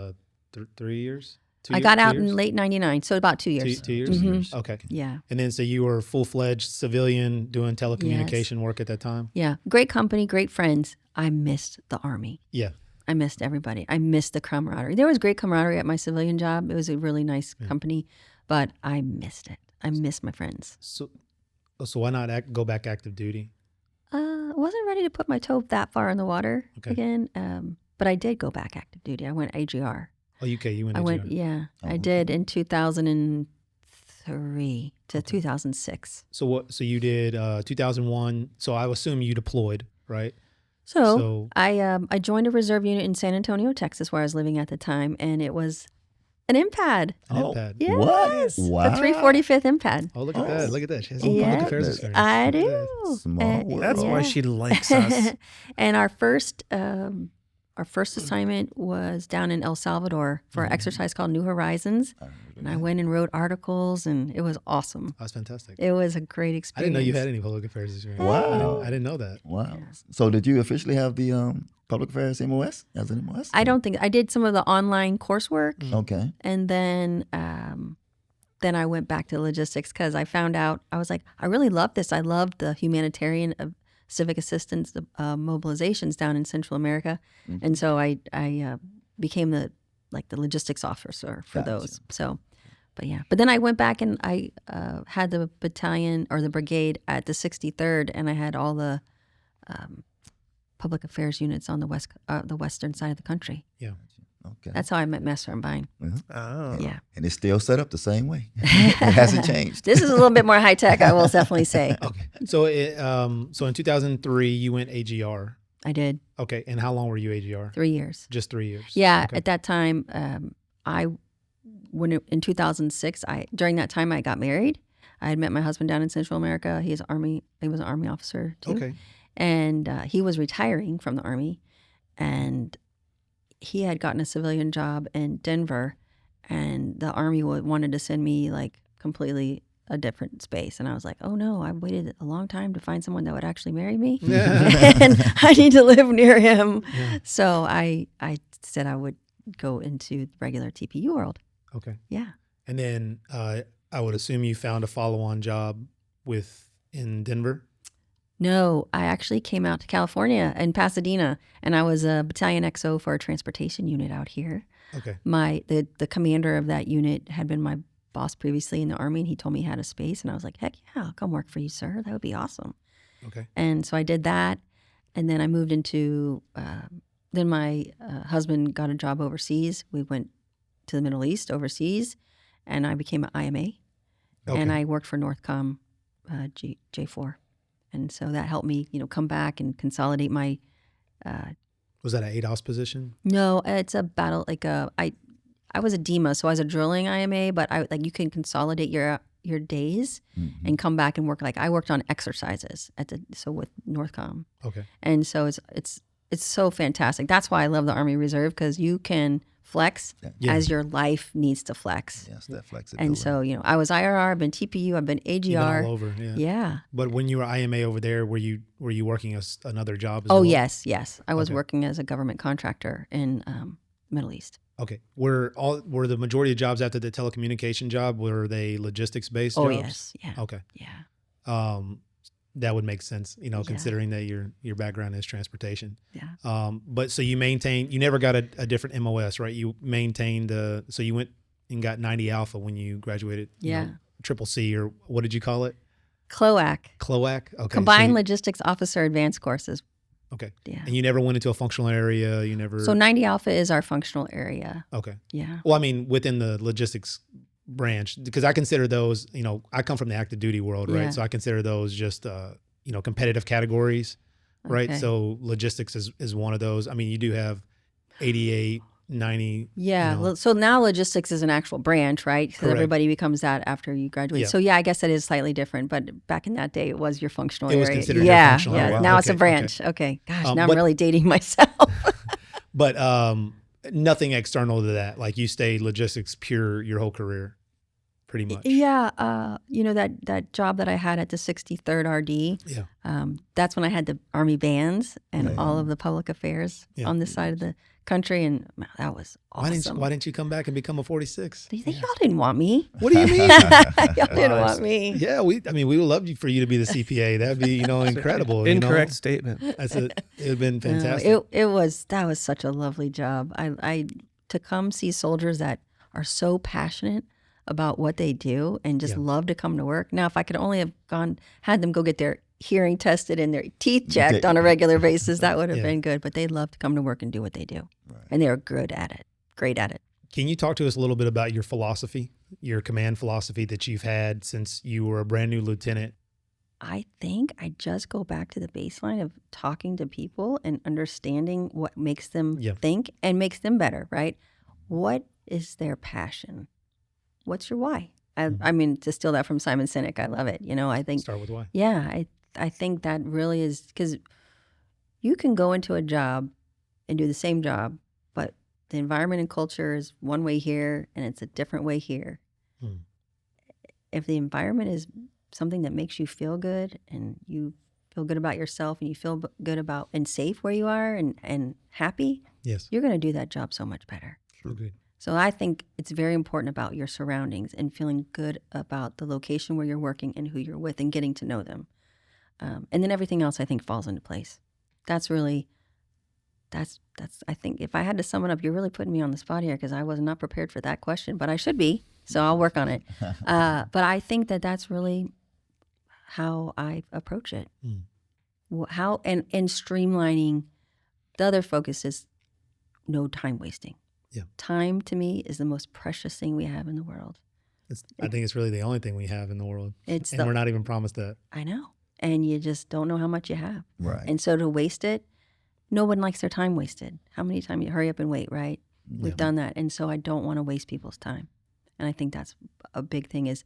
3 years?
I got out in late 99, so about 2 years.
2 years?
Mm-hmm.
Okay.
Yeah.
And then so you were full-fledged civilian doing telecommunication work at that time?
Yeah. Great company, great friends. I missed the Army.
Yeah.
I missed everybody. I missed the camaraderie. There was great camaraderie at my civilian job. It was a really nice company, but I missed it. I missed my friends.
So why not go back active duty?
I wasn't ready to put my toe that far in the water again, but I did go back active duty. I went AGR.
Oh, okay, you went AGR.
I did in 2003 to 2006.
So you did 2001. So I assume you deployed, right?
So I joined a reserve unit in San Antonio, Texas, where I was living at the time, and it was an MPAD.
MPAD.
Yes.
What? Wow.
The 345th MPAD.
Oh, look at that. Look at that. She has some
Yeah.
public affairs experience.
I do.
Small world.
That's why she likes us.
And our first assignment was down in El Salvador for an exercise called New Horizons. And I went and wrote articles, and it was awesome.
That's fantastic.
It was a great experience.
I didn't know you had any public affairs experience.
Wow.
I didn't know that.
Wow. So did you officially have the public affairs MOS as an MOS?
I don't think I did some of the online coursework,
Okay.
and then I went back to logistics because I found out I was like, I really love this. I loved the humanitarian civic assistance mobilizations down in Central America, and so I became the logistics officer for
Gotcha.
those. So, but then I went back and I had the battalion or the brigade at the 63rd, and I had all the public affairs units on the western side of the country.
Yeah.
Okay.
That's how I met Master and Bind.
Oh.
Yeah.
And it's still set up the same way. It hasn't changed.
This is a little bit more high tech, I will definitely say.
Okay. So so in 2003 you went AGR.
I did
Okay. And how long were you AGR?
3 years.
Just 3 years.
Yeah,
Okay.
at that time, in 2006, during that time I got married. I had met my husband down in Central America. He was an Army officer too.
Okay.
And he was retiring from the Army, and he had gotten a civilian job in Denver, and the Army wanted to send me like completely a different space. And I was like, oh no, I waited a long time to find someone that would actually marry me. And I need to live near him.
Yeah.
So I said I would go into the regular TPU world.
Okay.
Yeah.
And then I would assume you found a follow-on job in Denver.
No, I actually came out to California in Pasadena, and I was a battalion XO for a transportation unit out here.
Okay.
The commander of that unit had been my boss previously in the Army, and he told me he had a space, and I was like, heck yeah, I'll come work for you, sir. That would be awesome.
Okay.
And so I did that, and then I moved into, then my husband got a job overseas. We went to the Middle East overseas, and I became an IMA,
Okay.
and I worked for Northcom J4. And so that helped me, come back and consolidate my.
Was that an ADOS position?
No, it's a battle. I was a DEMA, so I was a drilling IMA, but you can consolidate your days and come back and work. Like I worked on exercises with Northcom,
Okay.
and so it's so fantastic. That's why I love the Army Reserve, because you can flex
Yeah.
as your life needs to flex.
Yes, that flexibility.
And so I was IRR, I've been TPU, I've been AGR.
You've been all over. Yeah.
Yeah.
But when you were IMA over there, were you working as another job as
Oh
well?
yes. I was
Okay.
working as a government contractor in Middle East.
Okay. Were the majority of jobs after the telecommunication job, were they logistics based
Oh
jobs?
yes. Yeah.
Okay.
Yeah.
That would make sense, considering that your background is transportation.
Yeah.
But so you never got a different MOS, right? You maintained so you went and got 90 Alpha when you graduated.
Yeah.
Triple C, or what did you call it?
CLOAC.
CLOAC? Okay.
Combined Logistics Officer Advanced Courses.
Okay.
Yeah.
And you never went into a functional area? You never?
So 90 Alpha is our functional area.
Okay.
Yeah.
Well, I mean, within the logistics branch, because I consider those, I come from the active duty world, right?
Yeah.
So I consider those just, competitive categories, right?
Okay.
So logistics is one of those. I mean, you do have 88, 90.
Yeah. So now logistics is an actual branch, right? Because
Correct.
everybody becomes that after you graduate.
Yeah.
So yeah, I guess that is slightly different. But back in that day, it was your functional
It was
area.
considered your
yeah.
functional
Yeah.
area. Wow.
Now it's a
Okay,
branch. Okay. Gosh, now
but-
I'm really dating myself.
But nothing external to that. Like you stayed logistics pure your whole career, pretty much.
Yeah. That job that I had at the 63rd RD.
Yeah.
That's when I had the Army bands and
Yeah.
all of the public affairs
Yeah.
on this side of the country, and man, that was awesome.
Why didn't you come back and become a 46?
Y'all didn't want me.
What do you mean?
Y'all didn't want me.
Yeah, we would love for you to be the CPA. That'd be, incredible.
Incorrect statement.
It would have been
No,
fantastic.
that was such a lovely job. I to come see soldiers that are so passionate about what they do and just
Yeah.
love to come to work. Now, if I could only have had them go get their hearing tested and their teeth checked on a regular basis, that would have
Yeah.
been good. But they love to come to work and do what they do.
Right.
And they're good at it, great at it.
Can you talk to us a little bit about your philosophy, your command philosophy that you've had since you were a brand new lieutenant?
I think I just go back to the baseline of talking to people and understanding what makes them
Yeah.
think and makes them better, right? What is their passion? What's your why? I mean, to steal that from Simon Sinek, I love it. I think,
Start with why.
yeah, I think that really is, because you can go into a job and do the same job, but the environment and culture is one way here and it's a different way here.
Hmm.
If the environment is something that makes you feel good and you feel good about yourself and you feel good about and safe where you are and happy,
Yes.
you're going to do that job so much better.
Agreed.
So I think it's very important about your surroundings and feeling good about the location where you're working and who you're with and getting to know them. And then everything else I think falls into place. That's really I think if I had to sum it up, you're really putting me on the spot here because I was not prepared for that question, but I should be, so I'll work on it. But I think that that's really how I approach it. How and streamlining. The other focus is no time wasting.
Yeah.
Time to me is the most precious thing we have in the world.
I think it's really the only thing we have in the world. And
It's
we're not even promised that.
I know. And you just don't know how much you have.
Right.
And so to waste it, no one likes their time wasted. How many times you hurry up and wait, right? We've done that. And so I don't want to waste people's time. And I think that's a big thing is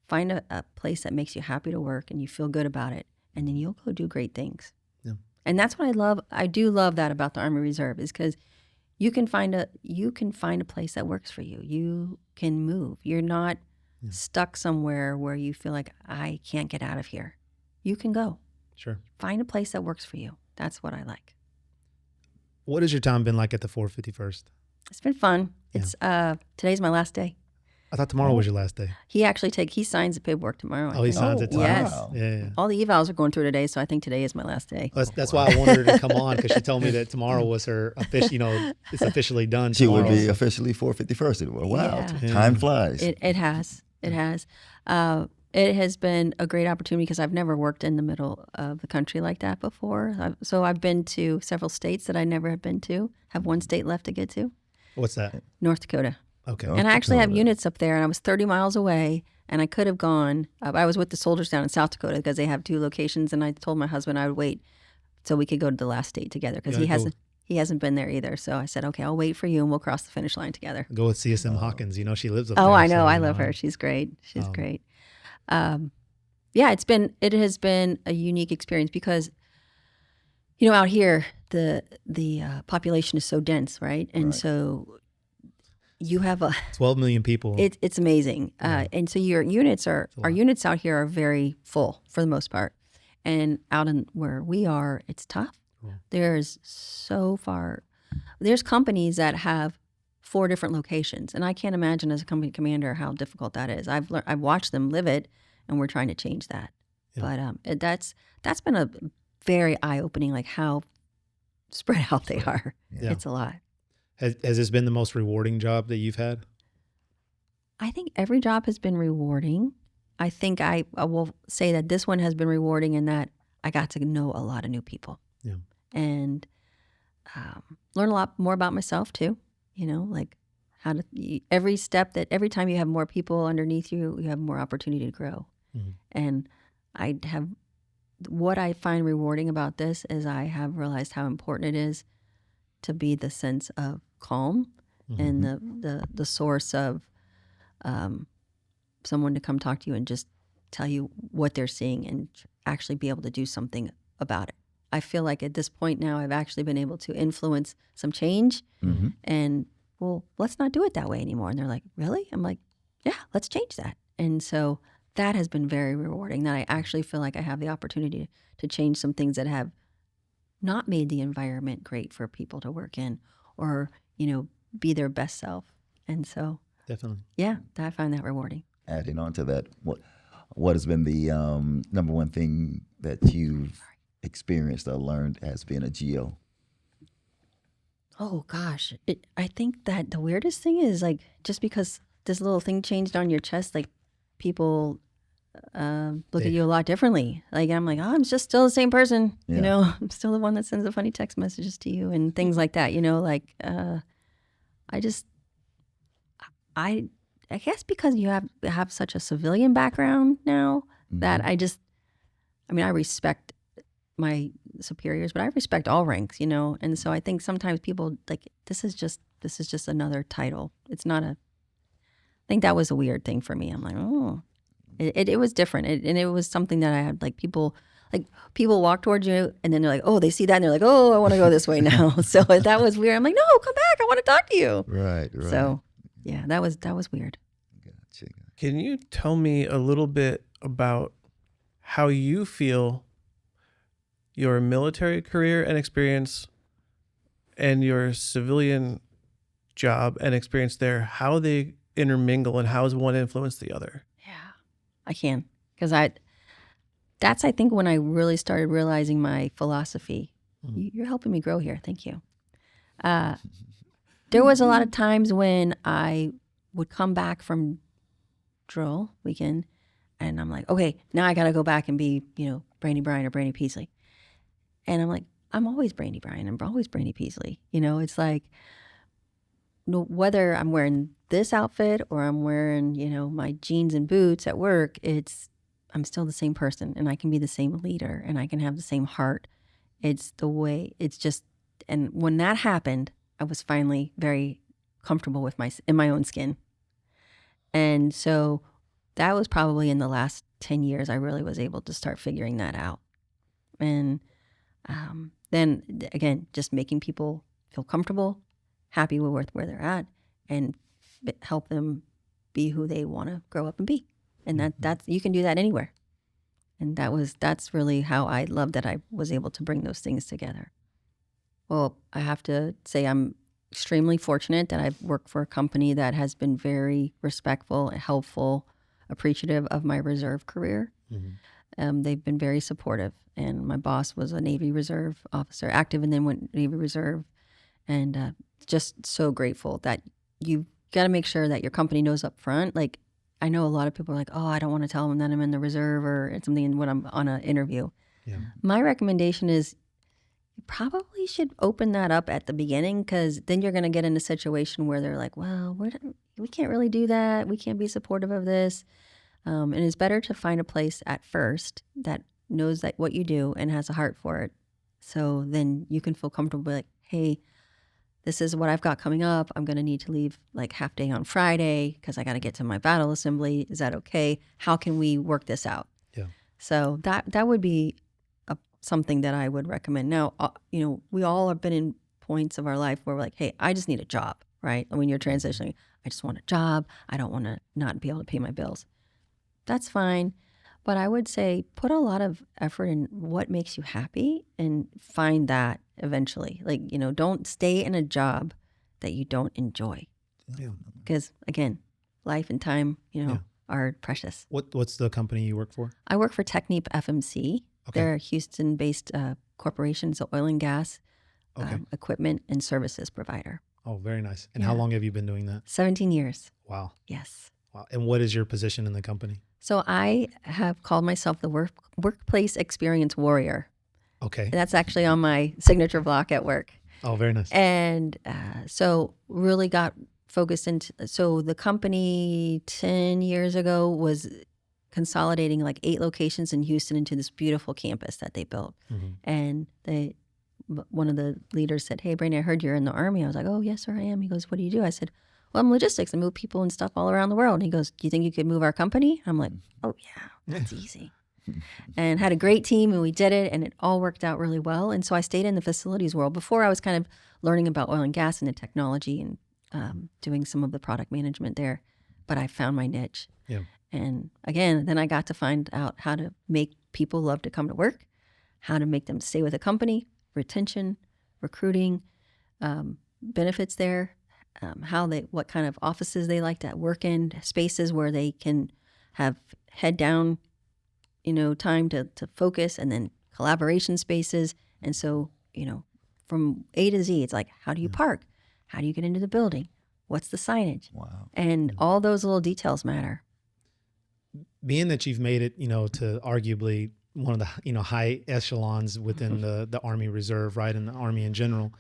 find a place that makes you happy to work and you feel good about it. And then you'll go do great things.
Yeah.
And that's what I love. I do love that about the Army Reserve is because you can find a place that works for you. You can move. You're not stuck somewhere where you feel like I can't get out of here. You can go.
Sure.
Find a place that works for you. That's what I like.
What has your time been like at the 451st?
It's been fun.
Yeah.
It's today's my last day.
I thought tomorrow was your last day.
He signs the paperwork tomorrow. I
Oh, he
think.
signs it tomorrow.
Yes.
Wow.
Yeah.
All the evals are going through today, so I think today is my last day.
That's why I wanted her to come on because she told me that tomorrow was her it's officially done.
She would
tomorrow.
be officially 451st. Wow,
Yeah.
time flies.
It has. It has. It has been a great opportunity because I've never worked in the middle of the country like that before. So I've been to several states that I never have been to. Have one state left to get to.
What's that?
North Dakota.
Okay.
Oh.
And I actually have
Dakota.
units up there, and I was 30 miles away, and I could have gone. I was with the soldiers down in South Dakota because they have 2 locations, and I told my husband I would wait so we could go to the last state together because
Yeah,
he hasn't been there either. So I said, okay, I'll wait for you, and we'll cross the finish line together.
Go with CSM Hawkins. You know, she lives up there.
Oh, I know.
so,
I
you
love
know,
her. She's great. She's great. Yeah, it has been a unique experience because, out here the population is so dense, right? And
Right.
so you have
12 million people.
it's amazing. And so our units out here are very full for the most part. And out in where we are, it's tough.
Cool.
There's companies that have 4 different locations. And I can't imagine as a company commander how difficult that is. I've watched them live it, and we're trying to change that.
Yeah.
But that's been a very eye-opening, like how spread out they are.
Yeah.
It's a lot.
Has this been the most rewarding job that you've had?
I think every job has been rewarding. I think I will say that this one has been rewarding in that I got to know a lot of new people.
Yeah.
And learn a lot more about myself too. Like how to every time you have more people underneath you, you have more opportunity to grow.
Mhm.
And what I find rewarding about this is I have realized how important it is to be the sense of calm and the source of someone to come talk to you and just tell you what they're seeing and actually be able to do something about it. I feel like at this point now I've actually been able to influence some change and, well, let's not do it that way anymore. And they're like, really? I'm like, yeah, let's change that. And so that has been very rewarding, that I actually feel like I have the opportunity to change some things that have not made the environment great for people to work in or, be their best self. And so,
Definitely.
yeah, I find that rewarding.
Adding on to that, what has been the number one thing that you've experienced or learned as being a GO?
Oh, gosh. I think that the weirdest thing is, like, just because this little thing changed on your chest, like, people look at you a lot differently. Like, I'm like, oh, I'm just still the same person.
Yeah.
I'm still the one that sends the funny text messages to you and things like that. I guess because you have such a civilian background now that I respect my superiors, but I respect all ranks, and so I think sometimes people like, this is just another title. It's not I think that was a weird thing for me. I'm like, oh, it was different. And it was something that I had, like, people walk towards you and then they're like, oh, they see that and they're like, oh, I want to go this way now. So that was weird. I'm like, no, come back. I want to talk to you.
Right.
So yeah, that was weird.
Gotcha.
Can you tell me a little bit about how you feel your military career and experience and your civilian job and experience there, how they intermingle and how does one influence the other?
Yeah, I can. Because that's, I think, when I really started realizing my philosophy You're helping me grow here. Thank you. There was a lot of times when I would come back from drill weekend and I'm like, okay, now I got to go back and be, Brandi Bryan or Brandi Peasley. And I'm like, I'm always Brandi Bryan. I'm always Brandi Peasley. It's like, no, whether I'm wearing this outfit or I'm wearing, my jeans and boots at work, I'm still the same person and I can be the same leader and I can have the same heart. It's the way, it's just, and when that happened, I was finally very comfortable in my own skin. And so that was probably in the last 10 years, I really was able to start figuring that out. And then again, just making people feel comfortable, happy with where they're at, and help them be who they want to grow up and be. And that's you can do that anywhere. And that's really how I love that I was able to bring those things together. Well, I have to say I'm extremely fortunate that I've worked for a company that has been very respectful, helpful, appreciative of my reserve career. They've been very supportive. And my boss was a Navy Reserve officer, active, and then went Navy Reserve. And just so grateful that you've got to make sure that your company knows up front. Like, I know a lot of people are like, oh, I don't want to tell them that I'm in the reserve or something when I'm on an interview. Yeah. My recommendation is you probably should open that up at the beginning, because then you're going to get in a situation where they're like, well, we can't really do that. We can't be supportive of this. And it's better to find a place at first that knows that what you do and has a heart for it. So then you can feel comfortable like, hey, this is what I've got coming up. I'm going to need to leave like half day on Friday because I got to get to my battle assembly. Is that okay? How can we work this out? Yeah. So that would be something that I would recommend. Now, we all have been in points of our life where we're like, hey, I just need a job, right? And when you're transitioning, I just want a job. I don't want to not be able to pay my bills. That's fine. But I would say put a lot of effort in what makes you happy and find that eventually. Like, don't stay in a job that you don't enjoy. Yeah. Because again, life and time, are precious.
What's the company you work for?
I work for Technip FMC. Okay. They're a Houston-based corporation. It's an oil and gas equipment and services provider.
Oh, very nice. And how long have you been doing that?
17 years.
Wow.
Yes.
Wow. And what is your position in the company?
So I have called myself the workplace experience warrior. Okay. And that's actually on my signature block at work.
Oh, very nice.
And so really got focused into, so the company 10 years ago was consolidating like 8 locations in Houston into this beautiful campus that they built. And one of the leaders said, hey, Brandi, I heard you're in the Army. I was like, oh, yes, sir, I am. He goes, what do you do? I said, well, I'm logistics. I move people and stuff all around the world. And he goes, do you think you could move our company? I'm like, oh, yeah, that's easy. And had a great team, and we did it, and it all worked out really well. And so I stayed in the facilities world. Before, I was kind of learning about oil and gas and the technology and doing some of the product management there. But I found my niche. Yeah. And again, then I got to find out how to make people love to come to work, how to make them stay with a company, retention, recruiting, benefits there, what kind of offices they like to work in, spaces where they can have head down, time to focus, and then collaboration spaces. And so, from A to Z, it's like, how do you park? How do you get into the building? What's the signage? Wow. And all those little details matter.
Being that you've made it, to arguably one of the, high echelons within the Army Reserve, right, and the Army in general,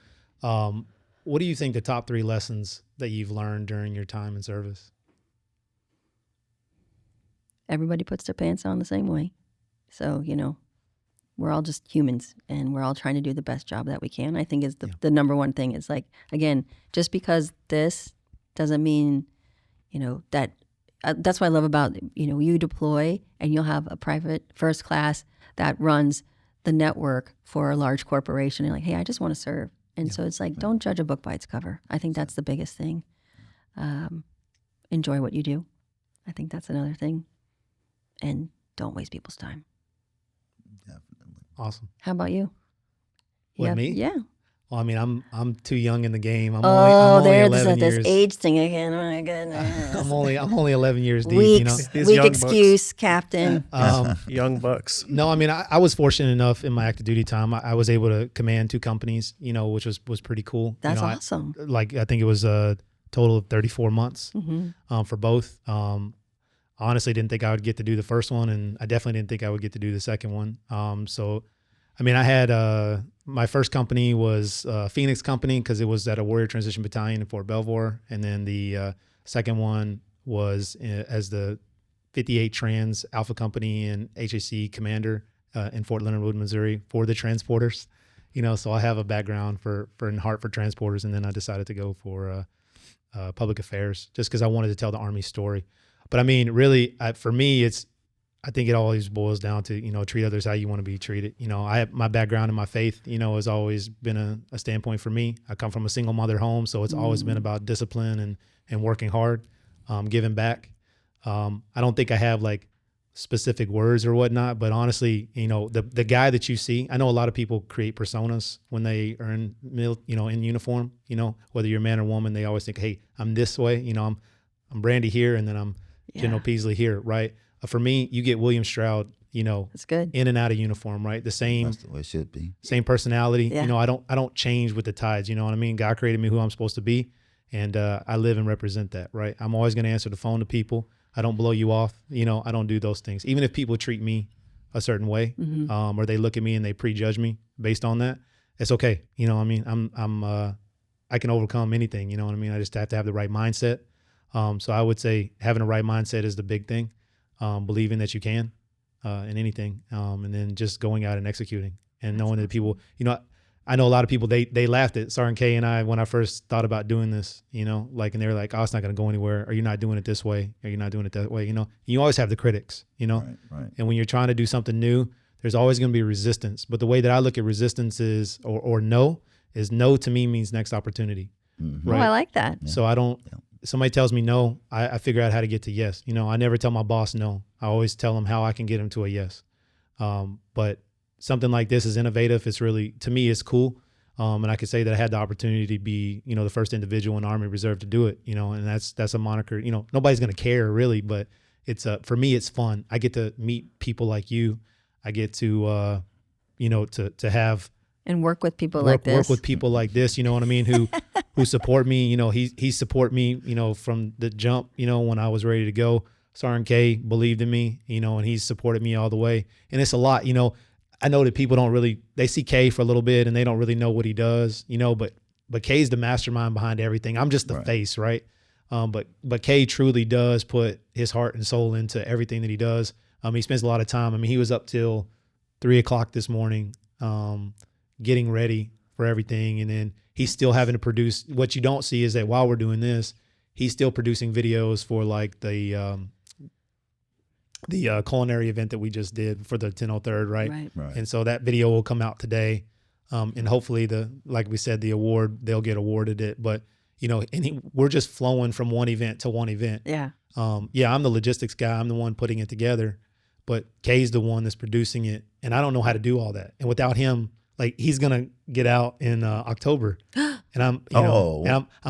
what do you think the top 3 lessons that you've learned during your time in service?
Everybody puts their pants on the same way. So, we're all just humans, and we're all trying to do the best job that we can. I think is the number one thing. Is like, again, just because this doesn't mean, that that's what I love about, you deploy and you'll have a private first class that runs the network for a large corporation. And like, hey, I just want to serve. And so it's like, don't judge a book by its cover. I think that's the biggest thing. Enjoy what you do. I think that's another thing. And don't waste people's time.
Definitely.
Awesome.
How about you?
What, me?
Yeah.
Well, I mean, I'm too young in the game. I'm
Oh,
only
there's
11
this
years.
age thing again. Oh my goodness.
I'm only 11 years deep. You know,
These
Weak
young
excuse, Captain.
Young bucks.
no, I mean, I was fortunate enough in my active duty time. I was able to command 2 companies. You know, which was pretty cool.
That's
you know,
awesome.
I think it was a total of 34 months for both. Honestly, didn't think I would get to do the first one, and I definitely didn't think I would get to do the second one. So, I mean, I had my first company was Phoenix Company because it was at a Warrior Transition Battalion in Fort Belvoir, and then the second one was as the 58 Trans Alpha Company and HAC Commander in Fort Leonard Wood, Missouri for the transporters. You know, so I have a background for in heart for transporters, and then I decided to go for public affairs just because I wanted to tell the Army story. But I mean, really, for me, I think it always boils down to, you know, treat others how you want to be treated. You know, I have my background in my faith, you know, has always been a standpoint for me. I come from a single mother home, so it's always been about discipline and working hard, giving back. I don't think I have like specific words or whatnot, but honestly, you know, the guy that you see, I know a lot of people create personas when they are in uniform, you know, whether you're a man or woman, they always think, hey, I'm this way, you know, I'm Brandi here, and then I'm General Peasley here, right? For me, you get William Stroud, you know,
That's good.
in and out of uniform, right?
That's the way it should be.
Same personality.
Yeah.
You know, I don't change with the tides. You know what I mean? God created me who I'm supposed to be, and I live and represent that, right? I'm always going to answer the phone to people. I don't blow you off. You know, I don't do those things. Even if people treat me a certain way, or they look at me and they prejudge me based on that, it's okay. You know what I mean? I can overcome anything. You know what I mean? I just have to have the right mindset. So I would say having the right mindset is the big thing. Believing that you can in anything, and then just going out and executing and knowing that people, you know, I know a lot of people, they laughed at Sergeant K and I when I first thought about doing this, you know, like, and they were like, oh, it's not going to go anywhere. Or you're not doing it this way. Or you're not doing it that way. You know, you always have the critics, you know,
Right.
And when you're trying to do something new, there's always going to be resistance. But the way that I look at resistance or no to me means next opportunity.
Oh, I like that.
Yeah. So I don't, somebody tells me no, I figure out how to get to yes. You know, I never tell my boss no. I always tell him how I can get him to a yes. But something like this is innovative. It's really, to me, it's cool. And I could say that I had the opportunity to be, you know, the first individual in the Army Reserve to do it, you know, and that's a moniker, you know, nobody's going to care really, but it's, for me, it's fun. I get to meet people like you. I get to, you know, to have,
and work with people like this.
Work with people like this, you know what I mean, who support me. You know, he support me, you know, from the jump, you know, when I was ready to go. Sergeant K believed in me, you know, and he's supported me all the way. And it's a lot, you know. I know that people they see K for a little bit and they don't really know what he does, you know, but K's the mastermind behind everything. I'm just the face, right? But K truly does put his heart and soul into everything that he does. He spends a lot of time. I mean, he was up till 3:00 this morning, getting ready for everything. And then he's still having to produce. What you don't see is that while we're doing this, he's still producing videos for like the culinary event that we just did for the 1003rd, right? And so that video will come out today. And hopefully like we said, the award, they'll get awarded it. But, you know, we're just flowing from one event to one event.
Yeah.
I'm the logistics guy. I'm the one putting it together, but Kay's the one that's producing it. And I don't know how to do all that. And without him, like, he's going to get out in October, and I'm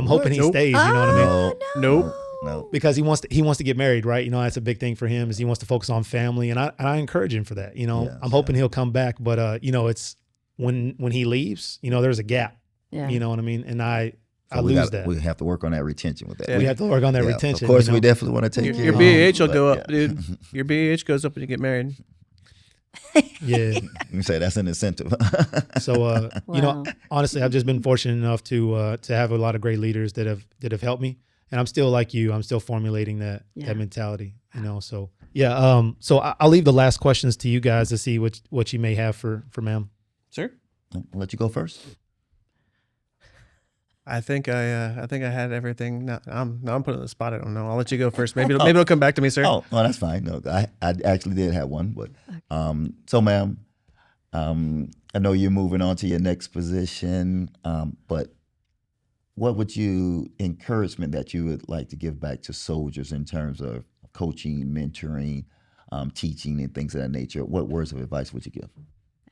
hoping he stays, you know what I mean?
No.
Because he wants to get married, right? You know, that's a big thing for him, is he wants to focus on family, and I encourage him for that. You know, I'm hoping he'll come back, but you know, it's when he leaves, you know, there's a gap.
Yeah.
You know what I mean? And I lose that.
We have to work on that retention with that.
Yeah. We have to work on that retention.
Of course,
you know?
we definitely want to take care
your
of
BAH will go up, dude. Your BAH goes up when you get married.
Yeah.
You say that's an incentive.
So, you know, honestly, I've just been fortunate enough to have a lot of great leaders that have helped me. And I'm still like you. I'm still formulating that mentality, you know. So so I'll leave the last questions to you guys to see what you may have for ma'am.
Sir,
I'll let you go first.
I think I had everything. Now I'm putting on the spot. I don't know. I'll let you go first. Maybe it'll come back to me, sir.
Oh, well, that's fine. No, I actually did have one, but so ma'am, I know you're moving on to your next position, but what would encouragement that you would like to give back to soldiers in terms of coaching, mentoring, teaching, and things of that nature? What words of advice would you give?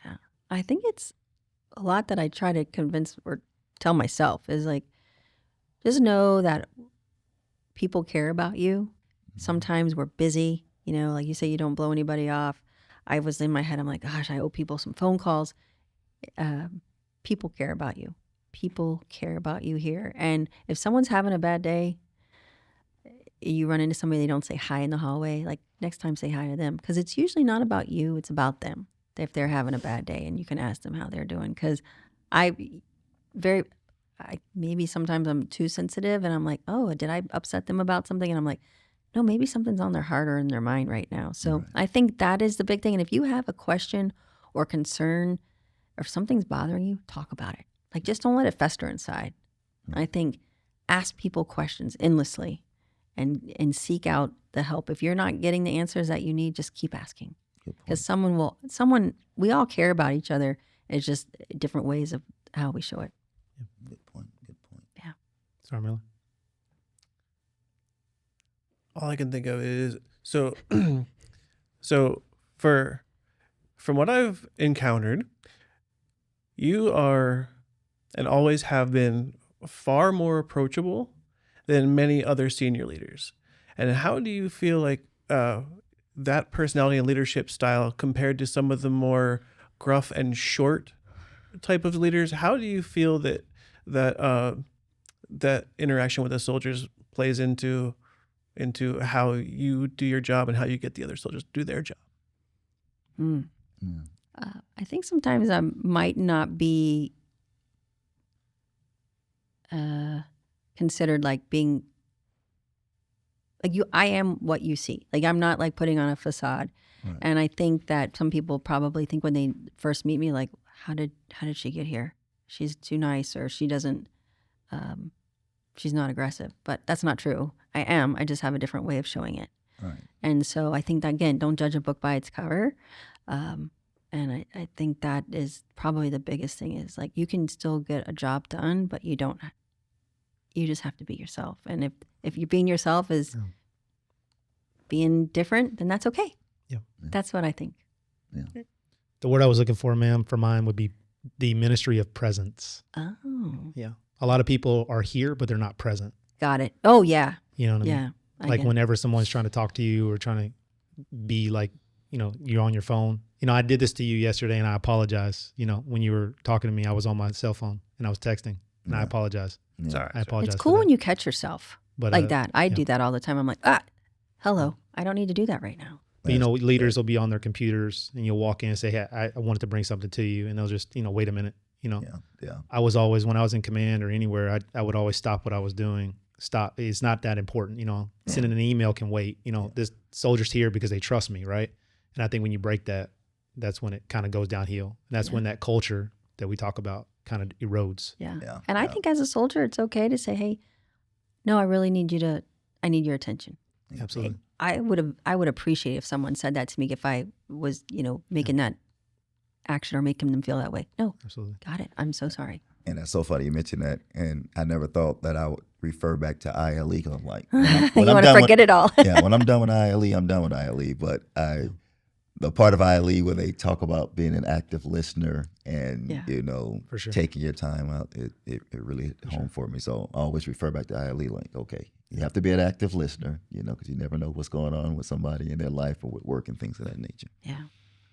Yeah, I think it's a lot that I try to convince or tell myself is like, just know that people care about you. Sometimes we're busy, you know, like you say, you don't blow anybody off. I was in my head, I'm like, gosh, I owe people some phone calls. People care about you. People care about you here. And if someone's having a bad day, you run into somebody, they don't say hi in the hallway, like next time say hi to them, because it's usually not about you, it's about them. If they're having a bad day, and you can ask them how they're doing. Because maybe sometimes I'm too sensitive, and I'm like, oh, did I upset them about something? And I'm like, no, maybe something's on their heart or in their mind right now. So I think that is the big thing. And if you have a question or concern, or if something's bothering you, talk about it. Like, just don't let it fester inside. I think ask people questions endlessly, and seek out the help. If you're not getting the answers that you need, just keep asking. Because we all care about each other. It's just different ways of how we show it.
Good point.
Yeah.
Sorry, Miller.
All I can think of is from what I've encountered, you are and always have been far more approachable than many other senior leaders. And how do you feel like that personality and leadership style compared to some of the more gruff and short type of leaders? How do you feel that interaction with the soldiers plays into how you do your job and how you get the other soldiers to do their job?
I think sometimes I might not be considered like being like you. I am what you see. Like, I'm not like putting on a facade. Right. And I think that some people probably think when they first meet me, like, how did she get here? She's too nice, or she doesn't. She's not aggressive. But that's not true. I am. I just have a different way of showing it. Right. And so I think that, again, don't judge a book by its cover. And I think that is probably the biggest thing, is like, you can still get a job done, but you just have to be yourself. And if you're being yourself is being different, then that's okay. Yeah. That's what I think.
Yeah. The word I was looking for, ma'am, for mine would be the ministry of presence.
Oh.
Yeah. A lot of people are here, but they're not present.
Got it. Oh, yeah.
You know what I mean?
Yeah.
Like, whenever someone's trying to talk to you or trying to be like, you know, you're on your phone. You know, I did this to you yesterday, and I apologize. You know, when you were talking to me, I was on my cell phone and I was texting, and I apologize.
It's all right.
I apologize.
It's cool when you catch yourself like that. I do that all the time. I'm like, hello, I don't need to do that right now.
But, you know, leaders will be on their computers, and you'll walk in and say, hey, I wanted to bring something to you. And they'll just, you know, wait a minute. You know, I was always, when I was in command or anywhere, I would always stop what I was doing. Stop. It's not that important. You know, sending an email can wait. You know, this soldier's here because they trust me. Right. And I think when you break that, that's when it kind of goes downhill. And that's when that culture that we talk about kind of erodes.
Yeah. And I think as a soldier, it's okay to say, hey, no, I really need I need your attention.
Absolutely.
I would appreciate if someone said that to me, if I was, you know, making that action or making them feel that way. No. Absolutely. Got it. I'm so sorry.
And that's so funny you mentioned that. And I never thought that I would refer back to ILE. I'm like,
you want to forget it all.
When I'm done with ILE, I'm done with ILE. But the part of ILE where they talk about being an active listener and, you know, taking your time out, it really hit home for me. So I always refer back to ILE, like, okay, you have to be an active listener, you know, because you never know what's going on with somebody in their life or with work and things of that nature.
Yeah.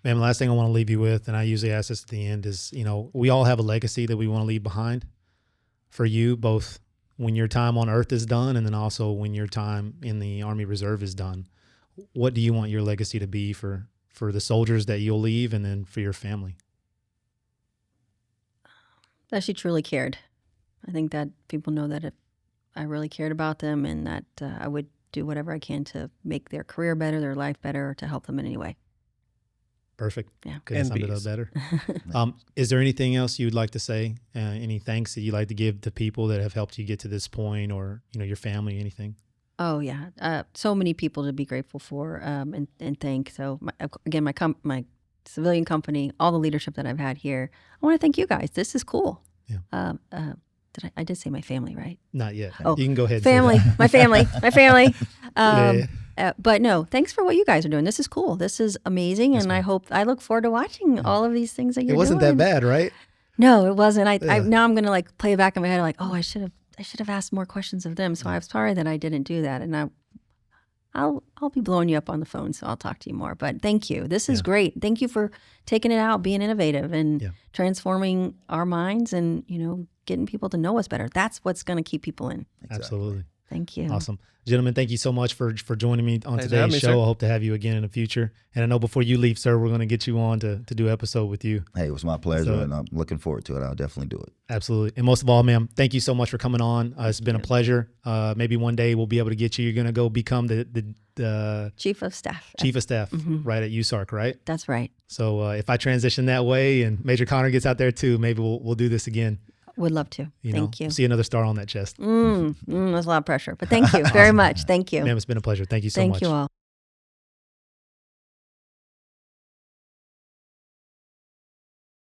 Ma'am, last thing I want to leave you with, and I usually ask this at the end, is, you know, we all have a legacy that we want to leave behind for you, both when your time on earth is done and then also when your time in the Army Reserve is done. What do you want your legacy to be for the soldiers that you'll leave, and then for your family?
That she truly cared. I think that people know that if I really cared about them, and that I would do whatever I can to make their career better, their life better, or to help them in any way.
Perfect.
Yeah.
Couldn't sum it up better. Is there anything else you'd like to say? Any thanks that you'd like to give to people that have helped you get to this point, or, you know, your family, anything?
Oh, yeah. So many people to be grateful for and thank. So, my civilian company, all the leadership that I've had here. I want to thank you guys. This is cool. Yeah. I did say my family, right?
Not yet.
Oh,
you can go ahead.
Family, my family. But no, thanks for what you guys are doing. This is cool. This is amazing. And I look forward to watching all of these things that you're doing.
It wasn't that bad, right?
No, it wasn't. Now I'm gonna like play it back in my head, like, oh, I should have asked more questions of them. So I'm sorry that I didn't do that, and I'll be blowing you up on the phone, so I'll talk to you more. But thank you. This is great. Thank you for taking it out, being innovative, and transforming our minds, and getting people to know us better. That's what's going to keep people in.
Exactly.
Absolutely.
Thank you.
Awesome. Gentlemen, thank you so much for joining me on
Thanks for having
today's
me,
show.
sir.
I hope to have you again in the future. And I know before you leave, sir, we're going to get you on to do an episode with you.
Hey, it was my pleasure,
So-
and I'm looking forward to it. I'll definitely do it.
Absolutely. And most of all, ma'am, thank you so much for coming on. It's been a pleasure. Maybe one day we'll be able to get you. You're going to go become the
Chief of Staff.
chief of staff right at USARC, right?
That's right.
So if I transition that way and Major Connor gets out there too, maybe we'll do this again.
Would love to. Thank you.
See another star on that chest.
There's a lot of pressure, but thank you very much. Thank you.
Ma'am, it's been a pleasure. Thank you so much.
Thank you all.